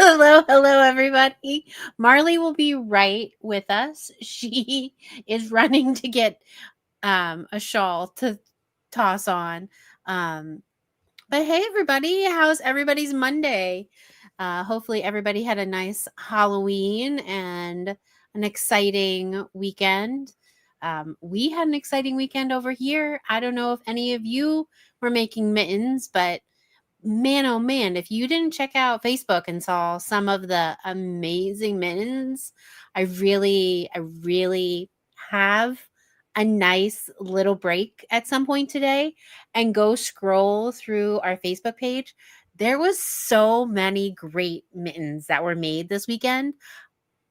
Hello, everybody. Marley will be right with us. She is running to get a shawl to toss on. But hey, everybody, how's everybody's Monday? Hopefully, everybody had a nice Halloween and an exciting weekend. We had an exciting weekend over here. I don't know if any of you were making mittens, but man, oh man, if you didn't check out Facebook and saw some of the amazing mittens, I really have a nice little break at some point today and go scroll through our Facebook page. There was so many great mittens that were made this weekend.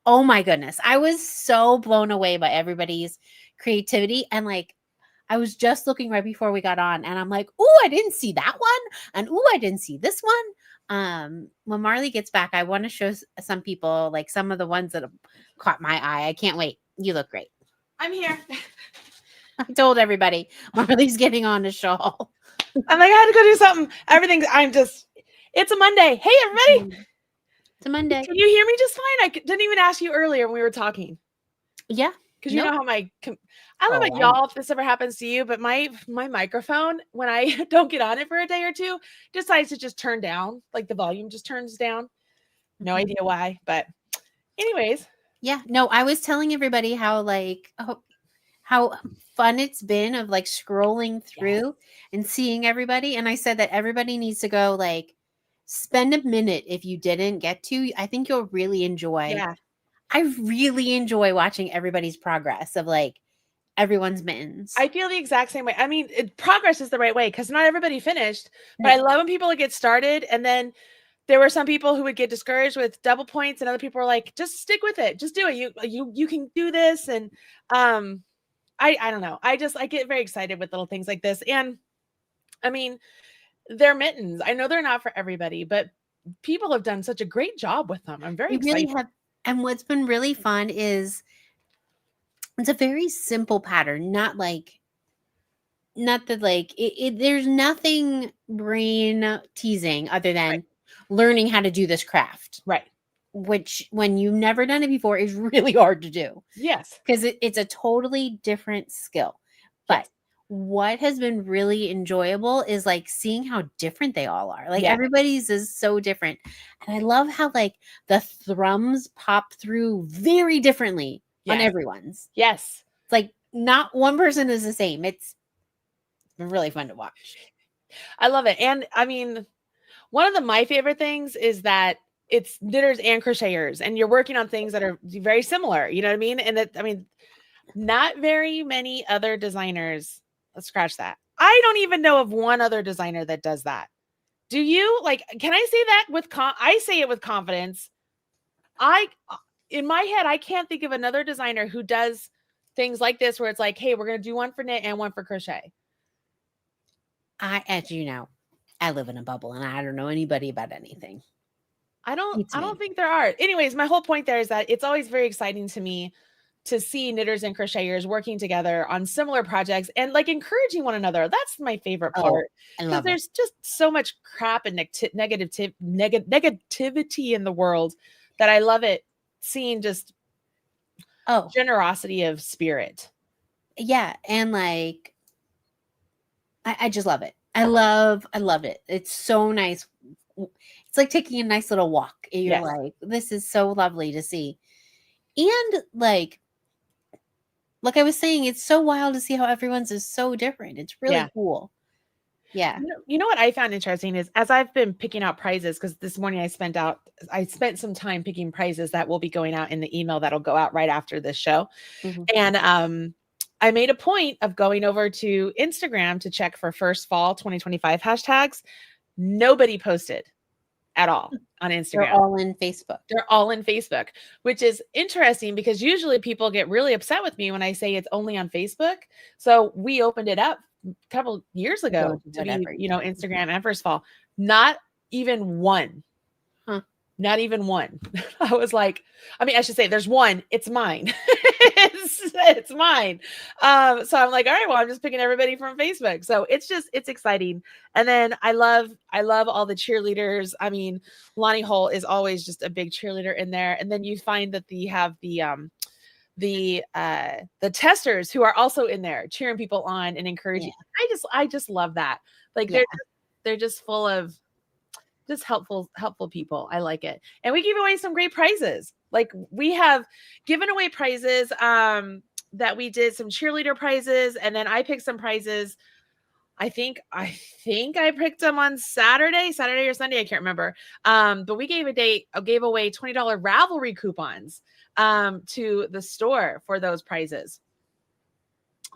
Oh my goodness. I was so blown away by everybody's creativity, and like I was just looking right before we got on and I'm like, "Oh, I didn't see that one." And "Oh, I didn't see this one." When Marley gets back, I want to show some people like some of the ones that have caught my eye. I can't wait. You look great. I'm here. I told everybody Marley's getting on a shawl. I'm like, I had to go do something. It's a Monday. Hey, everybody. It's a Monday. Can you hear me just fine? I didn't even ask you earlier when we were talking. Yeah. Because you know how I don't know about y'all if this ever happens to you, but my microphone, when I don't get on it for a day or two, decides to just turn down. Like the volume just turns down. No idea why, but anyways. Yeah. No, I was telling everybody how fun it's been of like scrolling through and seeing everybody. And I said that everybody needs to go like spend a minute if you didn't get to. I think you'll really enjoy. Yeah. I really enjoy watching everybody's progress of like everyone's mittens. I feel the exact same way. I mean, progress is the right way because not everybody finished, but I love when people get started. And then there were some people who would get discouraged with double points and other people were like, just stick with it. Just do it. You can do this. And I don't know. I get very excited with little things like this. And I mean, they're mittens. I know they're not for everybody, but people have done such a great job with them. I'm very excited. Really have. And what's been really fun is it's a very simple pattern, not that like there's nothing brain teasing other than learning how to do this craft. Right. Which when you've never done it before is really hard to do. Yes. Because it's a totally different skill. But what has been really enjoyable is like seeing how different they all are. Like everybody's is so different. And I love how like the thrums pop through very differently on everyone's. Yes. It's like not one person is the same. It's really fun to watch. I love it. And I mean, one of my favorite things is that it's knitters and crocheters and you're working on things that are very similar. You know what I mean? And that, I mean, not very many other designers. Let's scratch that. I don't even know of one other designer that does that. Do you? Like, can I say that with I say it with confidence. In my head, I can't think of another designer who does things like this where it's like, hey, we're going to do one for knit and one for crochet. As you know, I live in a bubble and I don't know anybody about anything. I don't think there are. Anyways, my whole point there is that it's always very exciting to me to see knitters and crocheters working together on similar projects and like encouraging one another. That's my favorite part. Because there's just so much crap and negativity in the world that I love it seeing just generosity of spirit. Yeah. And like, I just love it. I love it. It's so nice. It's like taking a nice little walk. You're like, this is so lovely to see. And like I was saying, it's so wild to see how everyone's is so different. It's really cool. Yeah. You know what I found interesting is as I've been picking out prizes, because this morning I spent some time picking prizes that will be going out in the email that'll go out right after this show. Mm-hmm. And I made a point of going over to Instagram to check for first fall 2025 hashtags. Nobody posted at all on Instagram. They're all in Facebook. They're all in Facebook, which is interesting because usually people get really upset with me when I say it's only on Facebook. So we opened it up a couple years ago to be, Instagram and first fall. Not even one. Not even one. I was like, I mean, I should say there's one. It's mine. it's mine. So I'm like, all right, well, I'm just picking everybody from Facebook. So it's exciting. And then I love all the cheerleaders. I mean, Lonnie Holt is always just a big cheerleader in there. And then you find that you have the testers who are also in there cheering people on and encouraging. I just love that. Like they're just full of just helpful people. I like it. And we give away some great prizes. Like we have given away prizes that we did some cheerleader prizes, and then I picked some prizes. I think I picked them on Saturday or Sunday. I can't remember. But we gave away $20 Ravelry coupons to the store for those prizes.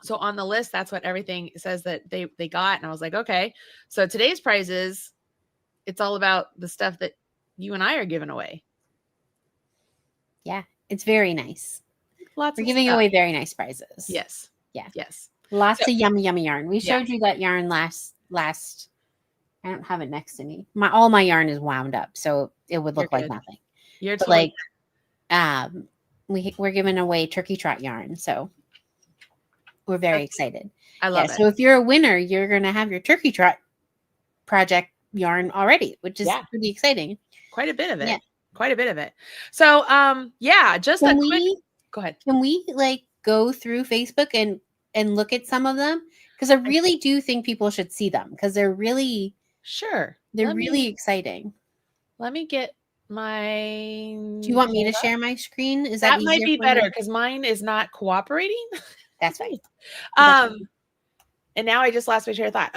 So on the list, that's what everything says that they got. And I was like, okay, so today's prizes, it's all about the stuff that you and I are giving away. Yeah, it's very nice. We're giving away very nice prizes. Yes. Yeah. Yes. Lots of yummy yarn. We showed you that yarn last. I don't have it next to me. All my yarn is wound up, so it would look like nothing. You're totally we're giving away Turkey Trot yarn, so we're very excited. I love it. So if you're a winner, you're gonna have your Turkey Trot project yarn already, which is pretty exciting. Quite a bit of it. Yeah. Quite a bit of it. So just go ahead. Can we go through Facebook and look at some of them? Because I really do think people should see them because they're really really exciting. Let me get my. Do you want me to share my screen? Is that might be better because mine is not cooperating? That's right. And now I just lost my train of thought.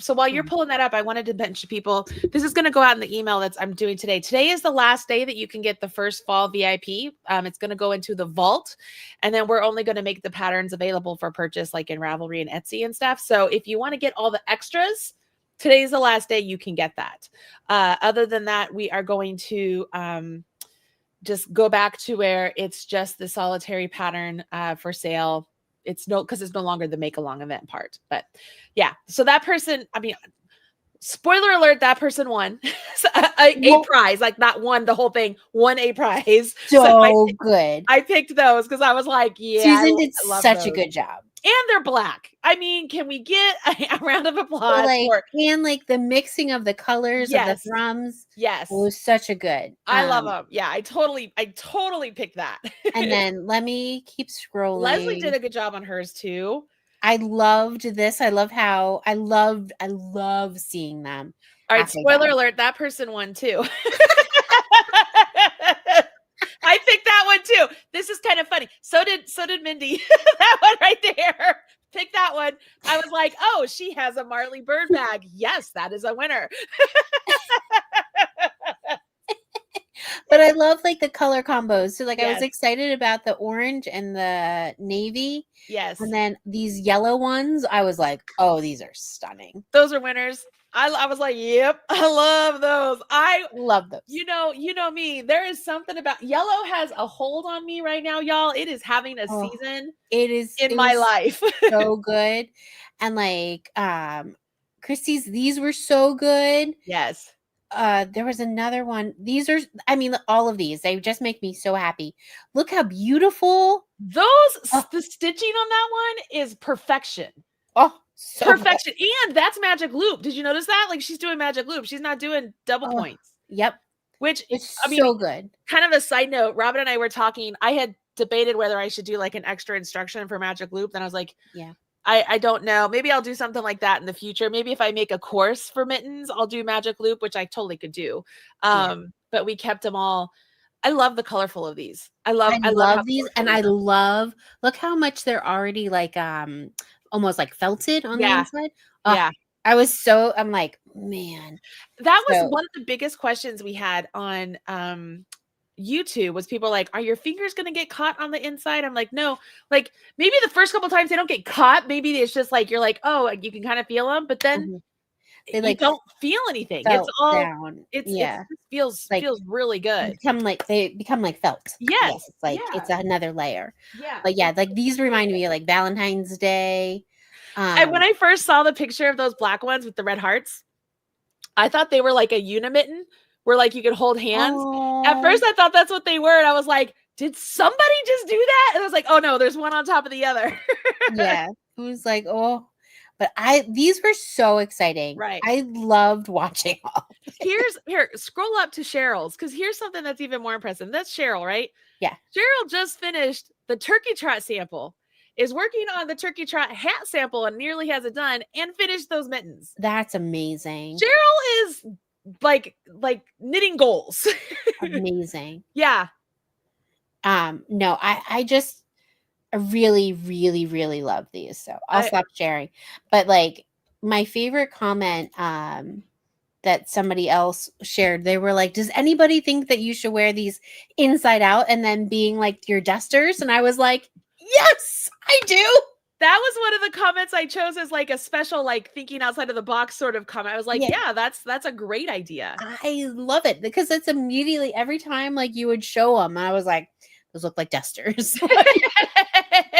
So while you're pulling that up, I wanted to mention people, this is going to go out in the email that I'm doing today. Today is the last day that you can get the first fall VIP. It's going to go into the vault. And then we're only going to make the patterns available for purchase like in Ravelry and Etsy and stuff. So if you want to get all the extras, today's the last day you can get that. Other than that, we are going to just go back to where it's just the solitary pattern for sale. It's because it's no longer the make along event part, but yeah. So that person, I mean, spoiler alert, that person won a prize, like not won the whole thing, won a prize. So good. I picked those because I was like, Susan did such a good job. And they're black. I mean, can we get a round of applause? And the mixing of the colors of the thrums. Yes. It was such a good. I love them. Yeah, I totally picked that. And then let me keep scrolling. Leslie did a good job on hers too. I loved this. I love seeing them. All right, spoiler alert, that person won too. I picked that one too. This is kind of funny. So did Mindy. That one right there. Pick that one. I was like, oh, she has a Marley Bird bag. Yes, that is a winner. But I love the color combos. So I was excited about the orange and the navy. Yes. And then these yellow ones, I was like, oh, these are stunning. Those are winners. I was like, yep, I love those. I love those. You know me. There is something about yellow has a hold on me right now, y'all. It is having a season. It is in my life. So good. And Christie's, these were so good. Yes. There was another one. These are, all of these, they just make me so happy. Look how beautiful. The stitching on that one is perfection. Oh, so perfection. Good. And that's magic loop. Did you notice that? She's doing magic loop. She's not doing double points. Yep. Which it's so good. Kind of a side note, Robin and I were talking. I had debated whether I should do an extra instruction for magic loop. Then I was like, yeah. I don't know. Maybe I'll do something like that in the future. Maybe if I make a course for mittens, I'll do magic loop, which I totally could do. But we kept them all. I love the colorful of these. I love these. And I love, look how much they're already almost felted on the inside. Yeah. I'm like, man. That was one of the biggest questions we had on YouTube was people are your fingers going to get caught on the inside? I'm like, no, maybe the first couple times they don't get caught. Maybe it's just you're like, oh, you can kind of feel them, but then they don't feel anything. It's all down. It feels really good. They become felt. Yes. It's another layer. Yeah. But yeah, these remind me of Valentine's Day. And when I first saw the picture of those black ones with the red hearts, I thought they were a unimitten where you could hold hands. At first I thought that's what they were. And I was like, did somebody just do that? And I was like, oh no, there's one on top of the other. Yeah. It was like, oh, but these were so exciting. Right. I loved watching all. Here, scroll up to Cheryl's, because here's something that's even more impressive. That's Cheryl, right? Yeah. Cheryl just finished the Turkey Trot sample, is working on the Turkey Trot hat sample and nearly has it done, and finished those mittens. That's amazing. Cheryl is like knitting goals. Amazing. Yeah. No, I really, really, really love these. So I'll stop sharing. But like my favorite comment that somebody else shared, they were like, does anybody think that you should wear these inside out and then being like your dusters? And I was like, yes, I do. That was one of the comments I chose as like a special, like thinking outside of the box sort of comment. I was like, yeah, that's a great idea. I love it because it's immediately every time like you would show them. I was like, those look like dusters.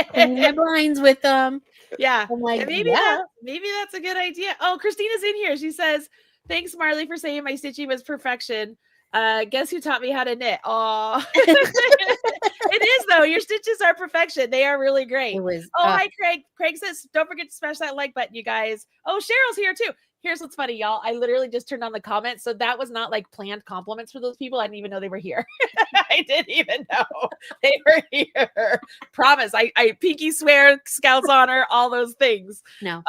Clean my blinds with them. Yeah. I'm like, maybe that's a good idea. Oh, Christina's in here. She says, thanks, Marley, for saying my stitching was perfection. Guess who taught me how to knit? Oh, it is though. Your stitches are perfection. They are really great. Hi, Craig. Craig says, don't forget to smash that like button, you guys. Oh, Cheryl's here too. Here's what's funny, y'all. I literally just turned on the comments. So that was not like planned compliments for those people. I didn't even know they were here. I didn't even know they were here. Promise. I pinky swear, Scouts honor, all those things. No.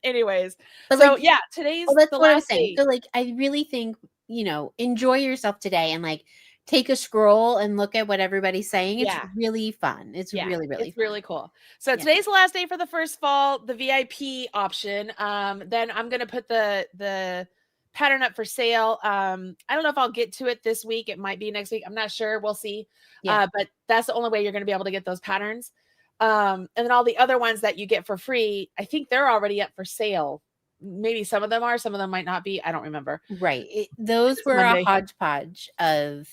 Anyways. But so like, yeah, today's that's the what I'm last saying. day. So like, I really think, enjoy yourself today and like take a scroll and look at what everybody's saying. It's really fun. It's really, really fun. Really cool. So today's the last day for the first fall, the VIP option. Then I'm going to put the pattern up for sale. I don't know if I'll get to it this week. It might be next week. I'm not sure. We'll see. But that's the only way you're going to be able to get those patterns. And then all the other ones that you get for free, I think they're already up for sale. Maybe some of them are, some of them might not be. I don't remember. Right. Those were a hodgepodge of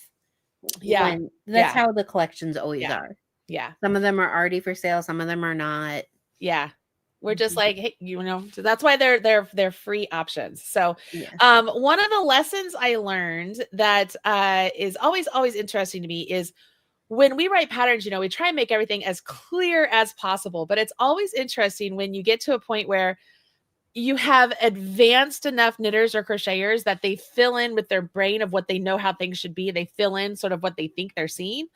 that's how the collections always are. Yeah. Some of them are already for sale. Some of them are not. Yeah. We're just like, hey, so that's why they're free options. So, one of the lessons I learned that is always interesting to me is when we write patterns, we try and make everything as clear as possible, but it's always interesting when you get to a point where you have advanced enough knitters or crocheters that they fill in with their brain of what they know how things should be. They fill in sort of what they think they're seeing.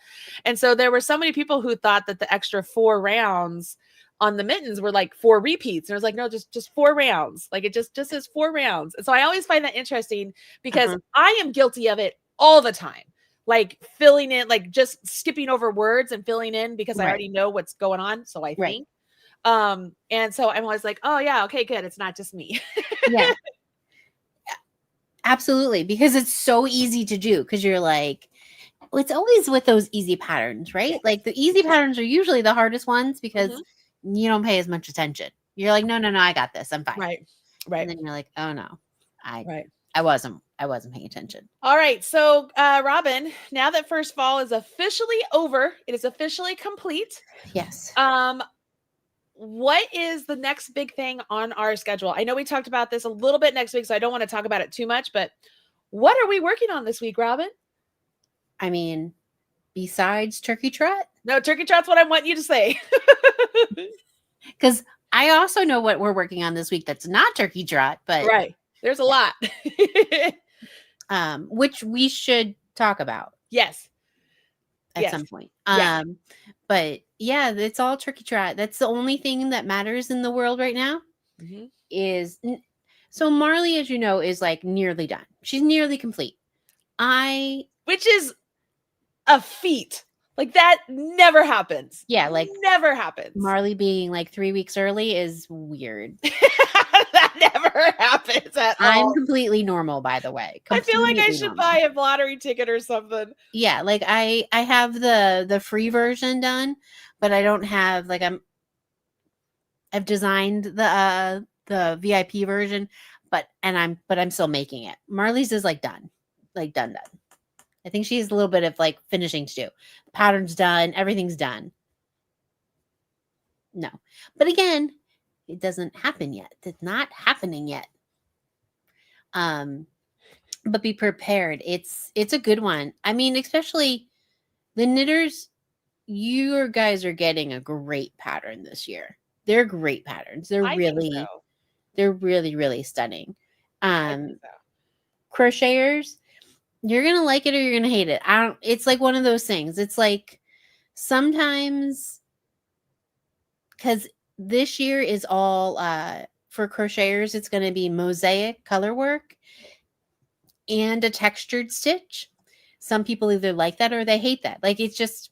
And so there were so many people who thought that the extra 4 rounds on the mittens were like 4 repeats. And I was like, no, just 4 rounds. Like it just says 4 rounds. And so I always find that interesting because I am guilty of it all the time. Like filling in, like just skipping over words and filling in because I already know what's going on. So I think. And so I'm always like, oh yeah, okay, good. It's not just me. Yeah. Absolutely. Because it's so easy to do. Because you're like, it's always with those easy patterns, right? Like the easy patterns are usually the hardest ones because you don't pay as much attention. You're like, no, I got this. I'm fine. Right. And then you're like, oh no, I wasn't paying attention. All right. So, Robin, now that first fall is officially over, it is officially complete. Yes. What is the next big thing on our schedule? I know we talked about this a little bit next week, so I don't want to talk about it too much, but what are we working on this week, Robin? I mean, besides Turkey Trot? No, Turkey Trot's what I want you to say. Because I also know what we're working on this week that's not Turkey Trot, but there's a lot. Which we should talk about. Yes. At some point. But yeah, it's all Turkey Trot. That's the only thing that matters in the world right now is so Marley, as you know, is like nearly done. She's nearly complete. Which is a feat. Like that never happens. Yeah, like never happens. Marley being like 3 weeks early is weird. That never happens at all. I'm completely normal, by the way. I feel like I should buy a lottery ticket or something. Yeah, like I have the free version done, but I don't have like I've designed the VIP version, but I'm still making it. Marley's is like done. Like done. I think she has a little bit of like finishing to do. The pattern's done, everything's done. No. But again, it doesn't happen yet. It's not happening yet. But be prepared. It's a good one. I mean, especially The knitters, you guys are getting a great pattern this year. They're great patterns. They're I think really, so. they're really, really stunning. I think so. Crocheters, you're gonna like it or you're gonna hate it. I don't. It's like one of those things. It's like sometimes, because this year is all for crocheters. It's gonna be mosaic color work and a textured stitch. Some people either like that or they hate that. Like it's just,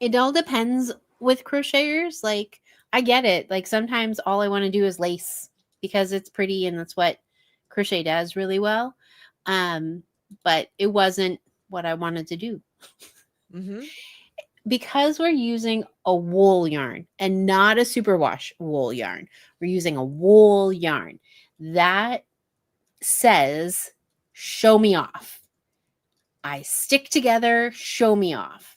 it all depends with crocheters. Like I get it. Like sometimes all I want to do is lace because it's pretty and that's what crochet does really well. But it wasn't what I wanted to do. Mm-hmm. Because we're using a wool yarn and not a superwash wool yarn. We're using a wool yarn. That says, show me off. I stick together, show me off.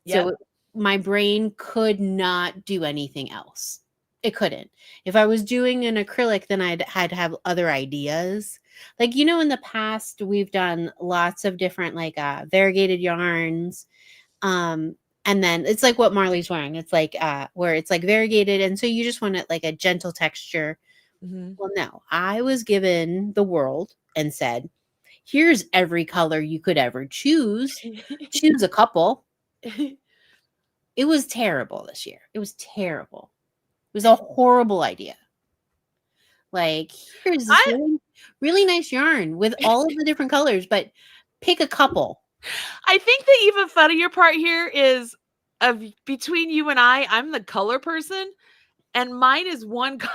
Yep. So my brain could not do anything else. It couldn't. If I was doing an acrylic, then I'd had to have other ideas. Like, in the past, we've done lots of different like variegated yarns. And then it's like what Marley's wearing. It's like where it's like variegated. And so you just want it like a gentle texture. Mm-hmm. Well, no, I was given the world and said, here's every color you could ever choose. Choose a couple. It was terrible this year. It was terrible. It was a horrible idea. Like, here's this really, really nice yarn with all of the different colors, but pick a couple. I think the even funnier part here is between you and I'm the color person, and mine is one color.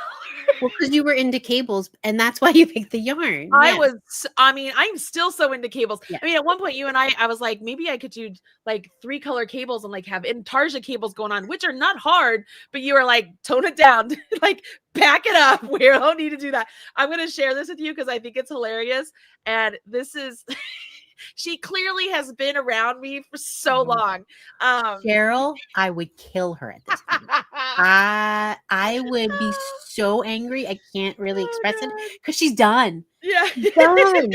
Well, because you were into cables, and that's why you picked the yarn. I'm still so into cables. Yeah. I mean, at one point, you and I was like, maybe I could do like 3 color cables and like have intarsia cables going on, which are not hard, but you were like, tone it down, like back it up. We don't need to do that. I'm going to share this with you because I think it's hilarious. And this is... She clearly has been around me for so long. Cheryl, I would kill her at this point. I would be so angry. I can't really express it because she's done. Yeah. She's done.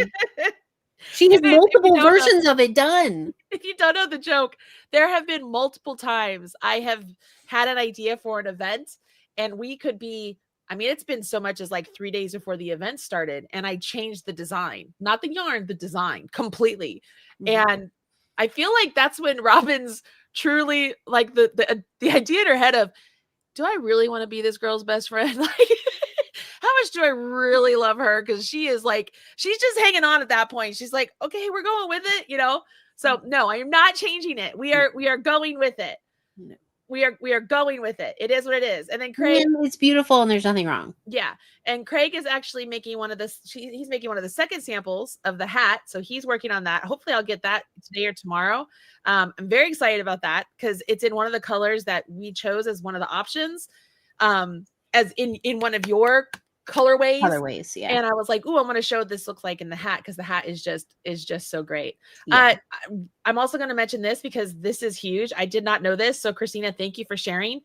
She has multiple versions of it done. If you don't know the joke, there have been multiple times I have had an idea for an event and we could be... I mean, it's been so much as like 3 days before the event started and I changed the design, not the yarn, the design completely. Mm-hmm. And I feel like that's when Robin's truly like the idea in her head of, do I really want to be this girl's best friend? Like, how much do I really love her? Because she is like, she's just hanging on at that point. She's like, okay, we're going with it, So no, I am not changing it. We are going with it. No. We are going with it. It is what it is. And then Craig, it's beautiful and there's nothing wrong. Yeah. And Craig is actually making he's making one of the second samples of the hat. So he's working on that. Hopefully I'll get that today or tomorrow. I'm very excited about that because it's in one of the colors that we chose as one of the options. As in one of your colorways. Yeah. And I was like, "Ooh, I'm going to show what this looks like in the hat because the hat is just so great." Yeah. I'm also going to mention this because this is huge. I did not know this. So Christina, thank you for sharing.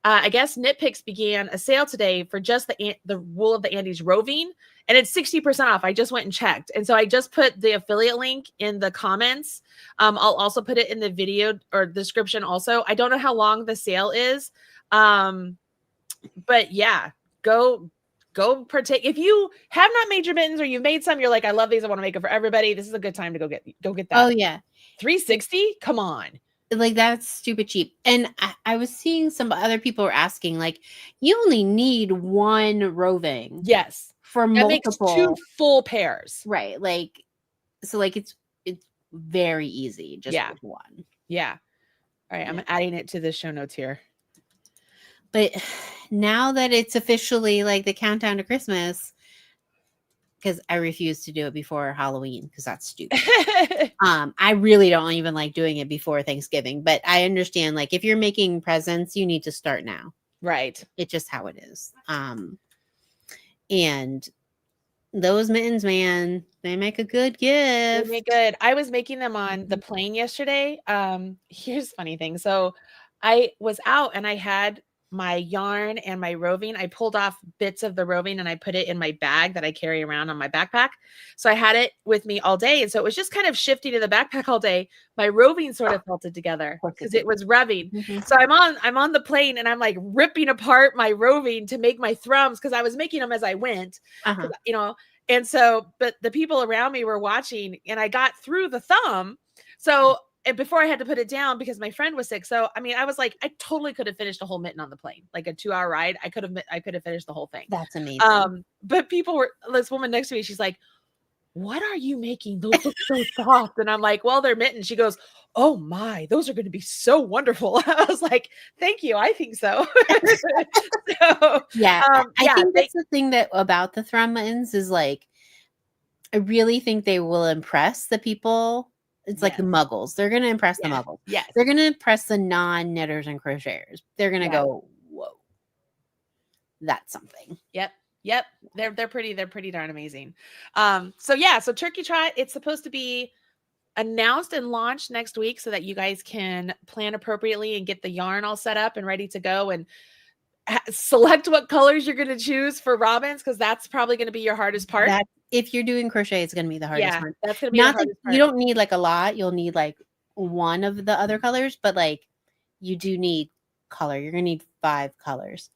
I guess KnitPicks began a sale today for just the Wool of the Andes Roving, and it's 60% off. I just went and checked. And so I just put the affiliate link in the comments. I'll also put it in the video or description also. I don't know how long the sale is. But yeah, go partake. If you have not made your mittens or you've made some, you're like, I love these. I want to make them for everybody. This is a good time to go get that. Oh yeah. $360. Come on. Like that's stupid cheap. And I was seeing some other people were asking, like, you only need one roving. Yes. For that multiple. Makes 2 full pairs. Right. Like, so like it's very easy. Just with one. Yeah. All right. I'm adding it to the show notes here. But now that it's officially like the countdown to Christmas, because I refuse to do it before Halloween because that's stupid. I really don't even like doing it before Thanksgiving, but I understand like if you're making presents, you need to start now. Right. It's just how it is. And those mittens, man, they make a good gift. They make good. I was making them on the plane yesterday. Here's a funny thing. So I was out and I had my yarn and my roving. I pulled off bits of the roving and I put it in my bag that I carry around on my backpack. So I had it with me all day. And so it was just kind of shifting to the backpack all day. My roving sort of felted together because it was revving. So I'm on the plane and I'm like ripping apart my roving to make my thrums because I was making them as I went, you know. And so, but the people around me were watching and I got through the thumb. So, and before I had to put it down because my friend was sick. So, I mean, I was like, I totally could have finished a whole mitten on the plane, like a 2-hour ride. I could have finished the whole thing. That's amazing. But this woman next to me, she's like, what are you making? Those look so soft. And I'm like, well, they're mittens. She goes, oh my, those are going to be so wonderful. I was like, thank you. I think so. So, I think that's the thing that about the thrum mittens is like, I really think they will impress the people. It's like the muggles. They're going to impress the muggles. Yes. They're going to impress the non-knitters and crocheters. They're going to go, whoa, that's something. Yep. They're pretty darn amazing. So Turkey Trot, it's supposed to be announced and launched next week so that you guys can plan appropriately and get the yarn all set up and ready to go and select what colors you're going to choose for robins, because that's probably going to be your hardest part. If you're doing crochet, it's going to be the hardest part. That's going to be the hardest part. You don't need like a lot. You'll need like one of the other colors, but like you do need color. You're going to need 5 colors.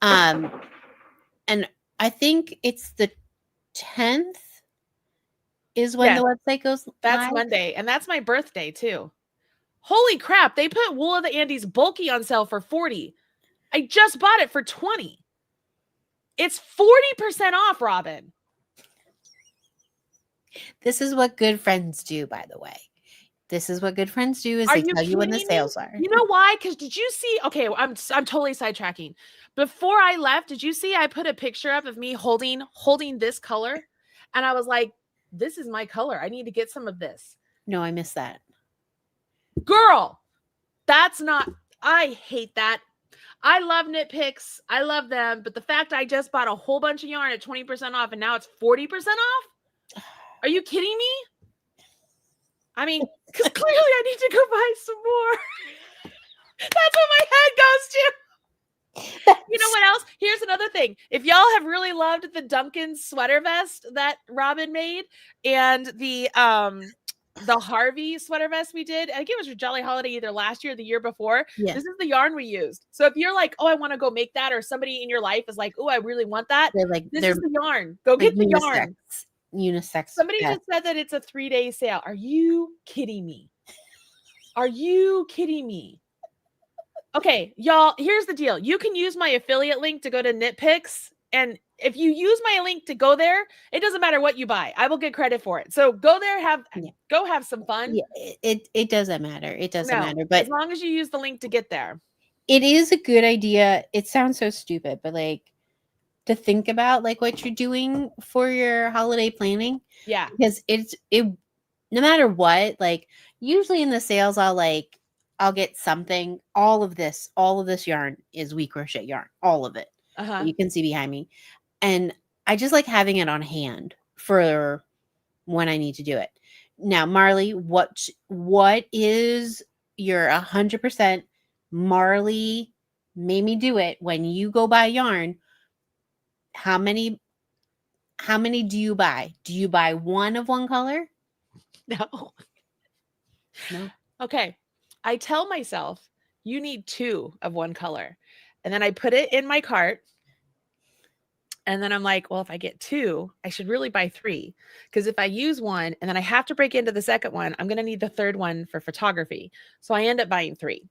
And I think it's the 10th is when the website goes live. That's Monday. And that's my birthday too. Holy crap. They put Wool of the Andes bulky on sale for $40. I just bought it for $20. It's 40% off, Robin. This is what good friends do, by the way. This is what good friends do is they tell you when the sales are. You know why? Because did you see? Okay, I'm totally sidetracking. Before I left, did you see I put a picture up of me holding this color? And I was like, this is my color. I need to get some of this. No, I missed that. Girl, that's not, I hate that. I love KnitPicks. I love them. But the fact I just bought a whole bunch of yarn at 20% off and now it's 40% off? Are you kidding me? I mean, because clearly I need to go buy some more. That's what my head goes to. You know what else? Here's another thing. If y'all have really loved the Duncan sweater vest that Robin made and the Harvey sweater vest we did, I think it was for Jolly Holiday either last year or the year before. This is the yarn we used. So if you're like, oh, I want to go make that, or somebody in your life is like, oh, I really want that, this is the yarn. Go get the yarn. Unisex. Somebody just said that it's a 3-day sale. Are you kidding me? Are you kidding me? Okay, y'all, here's the deal. You can use my affiliate link to go to KnitPicks. And if you use my link to go there, it doesn't matter what you buy. I will get credit for it. So go there, go have some fun. Yeah, it doesn't matter. It doesn't matter. But as long as you use the link to get there. It is a good idea. It sounds so stupid, but like to think about like what you're doing for your holiday planning. Yeah. Because it no matter what, like usually in the sales, I'll get something. All of this yarn is We Crochet yarn. All of it. You can see behind me. And I just like having it on hand for when I need to do it. Now, Marley, what is your 100% Marley made me do it when you go buy yarn? How many do you buy? Do you buy one of one color? No. Okay. I tell myself you need 2 of one color. And then I put it in my cart. And then I'm like, well, if I get 2, I should really buy 3. Because if I use one and then I have to break into the second one, I'm going to need the third one for photography. So I end up buying 3.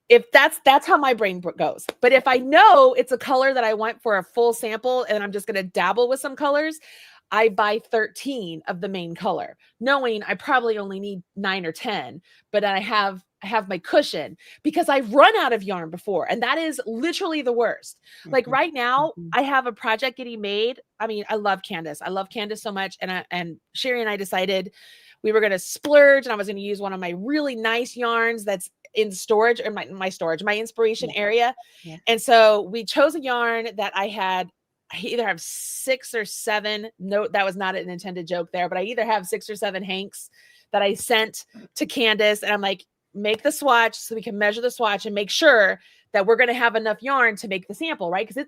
If that's how my brain goes. But if I know it's a color that I want for a full sample and I'm just going to dabble with some colors, I buy 13 of the main color, knowing I probably only need 9 or 10, but I have my cushion because I've run out of yarn before. And that is literally the worst. Like right now I have a project getting made. I mean, I love Candace. I love Candace so much. And Sherry and I decided we were going to splurge and I was going to use one of my really nice yarns that's in storage, or my inspiration area. Yeah. And so we chose a yarn that I either have 6 or 7. No, that was not an intended joke there, but I either have 6 or 7 hanks that I sent to Candace. And I'm like, make the swatch so we can measure the swatch and make sure that we're going to have enough yarn to make the sample, right? Because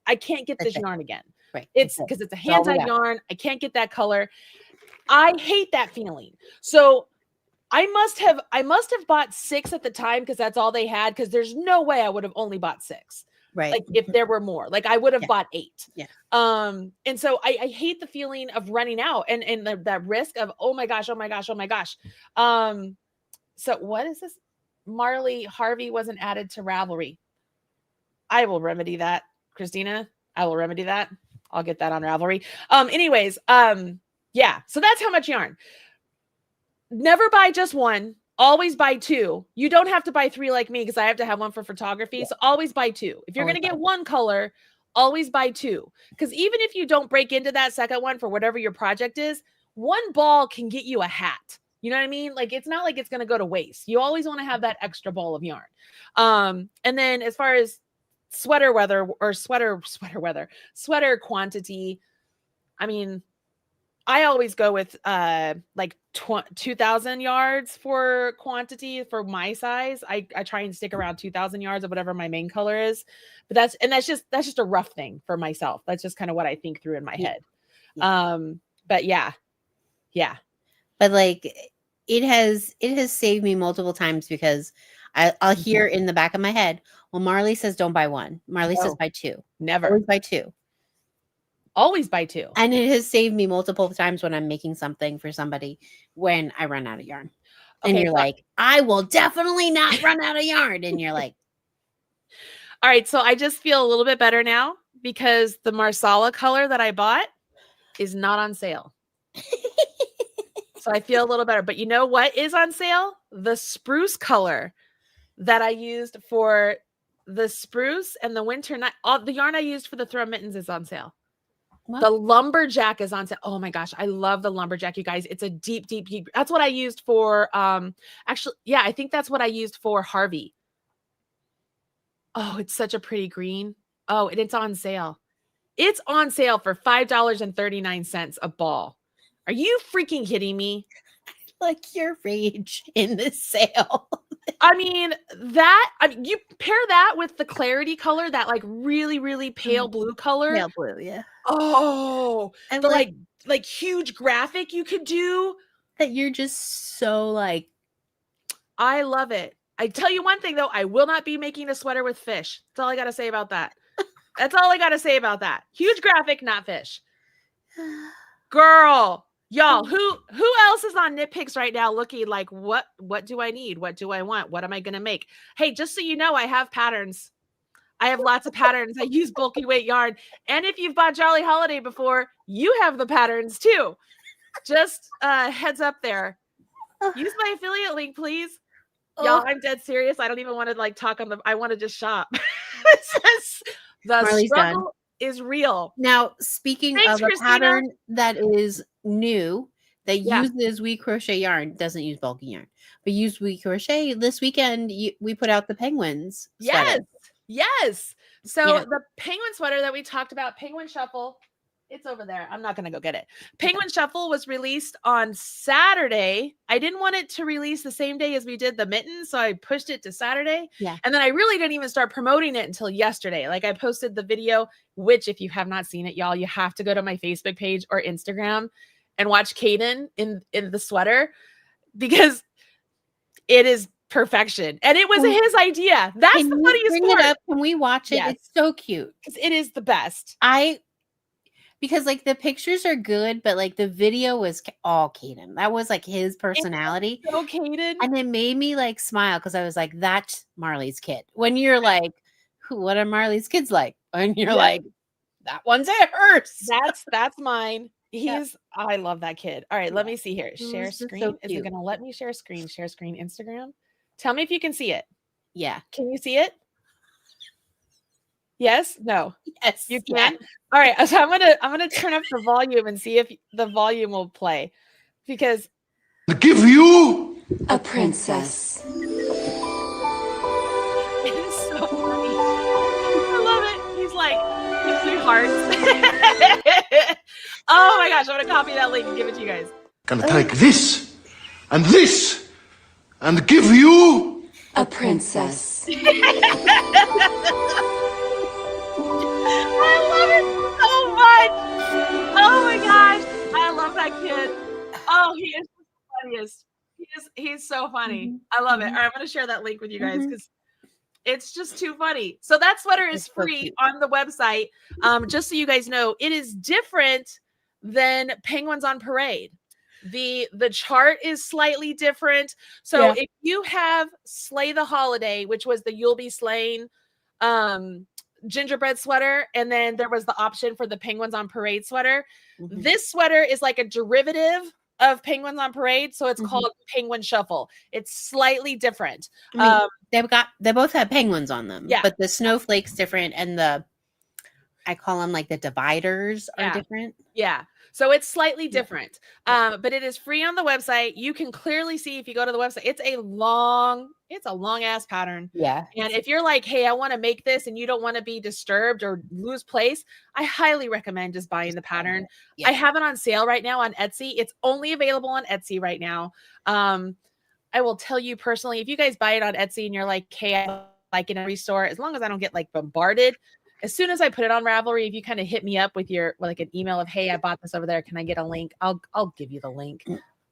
I can't get this yarn again. Right. It's because it's a hand-dyed yarn. I can't get that color. I hate that feeling. So I must have bought 6 at the time because that's all they had. Because there's no way I would have only bought 6. Right. Like if there were more, like I would have bought 8. Yeah. And so I hate the feeling of running out and that risk of, oh my gosh. So what is this? Marley Harvey wasn't added to Ravelry. I will remedy that, Christina. I will remedy that. I'll get that on Ravelry. Anyways, yeah. So that's how much yarn. Never buy just one. Always buy 2. You don't have to buy 3 like me because I have to have one for photography. Yeah. So always buy 2. If you're going to get one color, always buy 2. Because even if you don't break into that second one for whatever your project is, one ball can get you a hat. You know what I mean? Like, it's not like it's going to go to waste. You always want to have that extra ball of yarn. And then as far as sweater quantity, I mean, I always go with like 2,000 yards for quantity for my size. I try and stick around 2,000 yards of whatever my main color is. But that's just a rough thing for myself. That's just kind of what I think through in my head. Yeah. But yeah. But like it has saved me multiple times because I'll hear in the back of my head, well, Marley says don't buy 1. Marley says buy 2. Never. Always buy 2. Always buy 2. And it has saved me multiple times when I'm making something for somebody when I run out of yarn. And you're like, I will definitely not run out of yarn. And you're like, all right. So I just feel a little bit better now because the Marsala color that I bought is not on sale. So I feel a little better. But you know what is on sale? The spruce color that I used for the spruce and the winter night. All the yarn I used for the throw mittens is on sale. What? The lumberjack is on sale. Oh my gosh, I love the lumberjack, you guys. It's a deep. That's what I used for. Actually, yeah, I think that's what I used for Harvey. Oh, it's such a pretty green. Oh, and it's on sale. It's on sale for $5.39 a ball. Are you freaking kidding me? Like your rage in this sale. I mean, you pair that with the clarity color, that like really, really pale blue color. Pale blue, yeah. Oh, and the like huge graphic you could do. That you're just so like. I love it. I tell you one thing though, I will not be making a sweater with fish. That's all I got to say about that. That's all I got to say about that. Huge graphic, not fish. Girl. Y'all, who else is on KnitPicks right now looking like, what do I need? What do I want? What am I going to make? Hey, just so you know, I have patterns. I have lots of patterns. I use bulky weight yarn. And if you've bought Jolly Holiday before, you have the patterns too. Just heads up there. Use my affiliate link, please. Y'all, I'm dead serious. I don't even want to like talk on I want to just shop. The Marley's struggle done. Is real. Now, speaking of a pattern that is new, that uses We Crochet yarn, doesn't use bulky yarn, but use We Crochet. This weekend, we put out the penguins sweater. Yes. So the penguin sweater that we talked about, Penguin Shuffle, it's over there. I'm not going to go get it. Penguin Shuffle was released on Saturday. I didn't want it to release the same day as we did the mittens, so I pushed it to Saturday. Yeah. And then I really didn't even start promoting it until yesterday. Like I posted the video, which if you have not seen it, y'all, you have to go to my Facebook page or Instagram and watch Kaden in the sweater because it is perfection. And it was his idea. That's the funniest part. It up? Can we watch it? Yes. It's so cute. It is the best. Because like the pictures are good, but like the video was all Kaden. That was like his personality. So Kaden. And it made me like smile because I was like, that's Marley's kid. When you're like, what are Marley's kids like? And you're like, that one's hers. That's mine. I love that kid. All right, let me see here. Share screen. So is it going to let me share screen? Share screen Instagram. Tell me if you can see it. Yeah. Can you see it? Yes? No. Yes. You can? Yeah. All right. So I'm gonna turn up the volume and see if the volume will play. Because give you a princess. It is so funny. I love it. He's like, his 3 hearts. Oh my gosh, I'm gonna copy that link and give it to you guys. Gonna take this and give you A princess. I love it so much. Oh my gosh. I love that kid. Oh, he is the funniest. He's so funny. I love it. All right, I'm going to share that link with you guys because it's just too funny. So that sweater is free on the website. Just so you guys know, it is different than Penguins on Parade. The chart is slightly different. So if you have Slay the Holiday, which was the You'll Be Slain gingerbread sweater, and then there was the option for the Penguins on Parade sweater. This sweater is like a derivative of Penguins on Parade, so it's called Penguin Shuffle. It's slightly different. I mean, they both have penguins on them, but the snowflake's different, and I call them like the dividers are different. Yeah. So it's slightly different. But it is free on the website. You can clearly see if you go to the website, it's a long ass pattern. Yeah. And if you're like, hey, I want to make this and you don't want to be disturbed or lose place, I highly recommend just buying the pattern. I have it on sale right now on Etsy. It's only available on Etsy right now. I will tell you personally, if you guys buy it on Etsy and you're like, hey, I like in every store, as long as I don't get like bombarded, as soon as I put it on Ravelry, if you kind of hit me up with like an email of, hey, I bought this over there, can I get a link? I'll give you the link.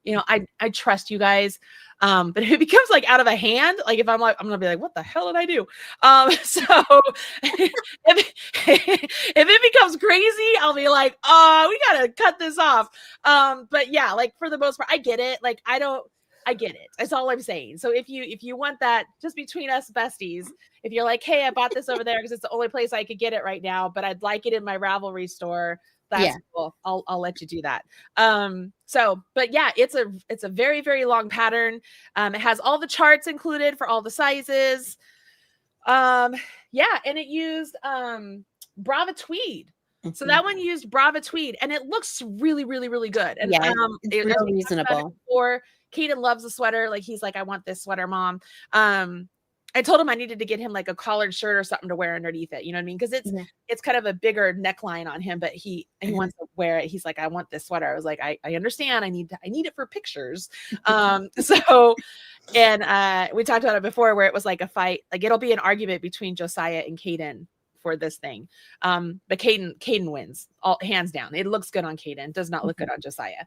You know, I trust you guys. But if it becomes like out of a hand, like if I'm gonna be like, what the hell did I do? So if it becomes crazy, I'll be like, oh, we gotta cut this off. But yeah, like for the most part, I get it. Like I get it. That's all I'm saying. So if you want that, just between us besties, if you're like, hey, I bought this over there because it's the only place I could get it right now, but I'd like it in my Ravelry store, that's cool. I'll let you do that. But yeah, it's a very, very long pattern. It has all the charts included for all the sizes. And it used Brava Tweed. So that one used Brava Tweed, and it looks really, really, really good. And it's real reasonable. Caden loves the sweater. Like he's like, I want this sweater, Mom. I told him I needed to get him like a collared shirt or something to wear underneath it. You know what I mean? Because it's kind of a bigger neckline on him, but he wants to wear it. He's like, I want this sweater. I was like, I understand. I need it for pictures. We talked about it before where it was like a fight. Like it'll be an argument between Josiah and Caden for this thing. But Caden wins all hands down. It looks good on Caden. Does not look good on Josiah.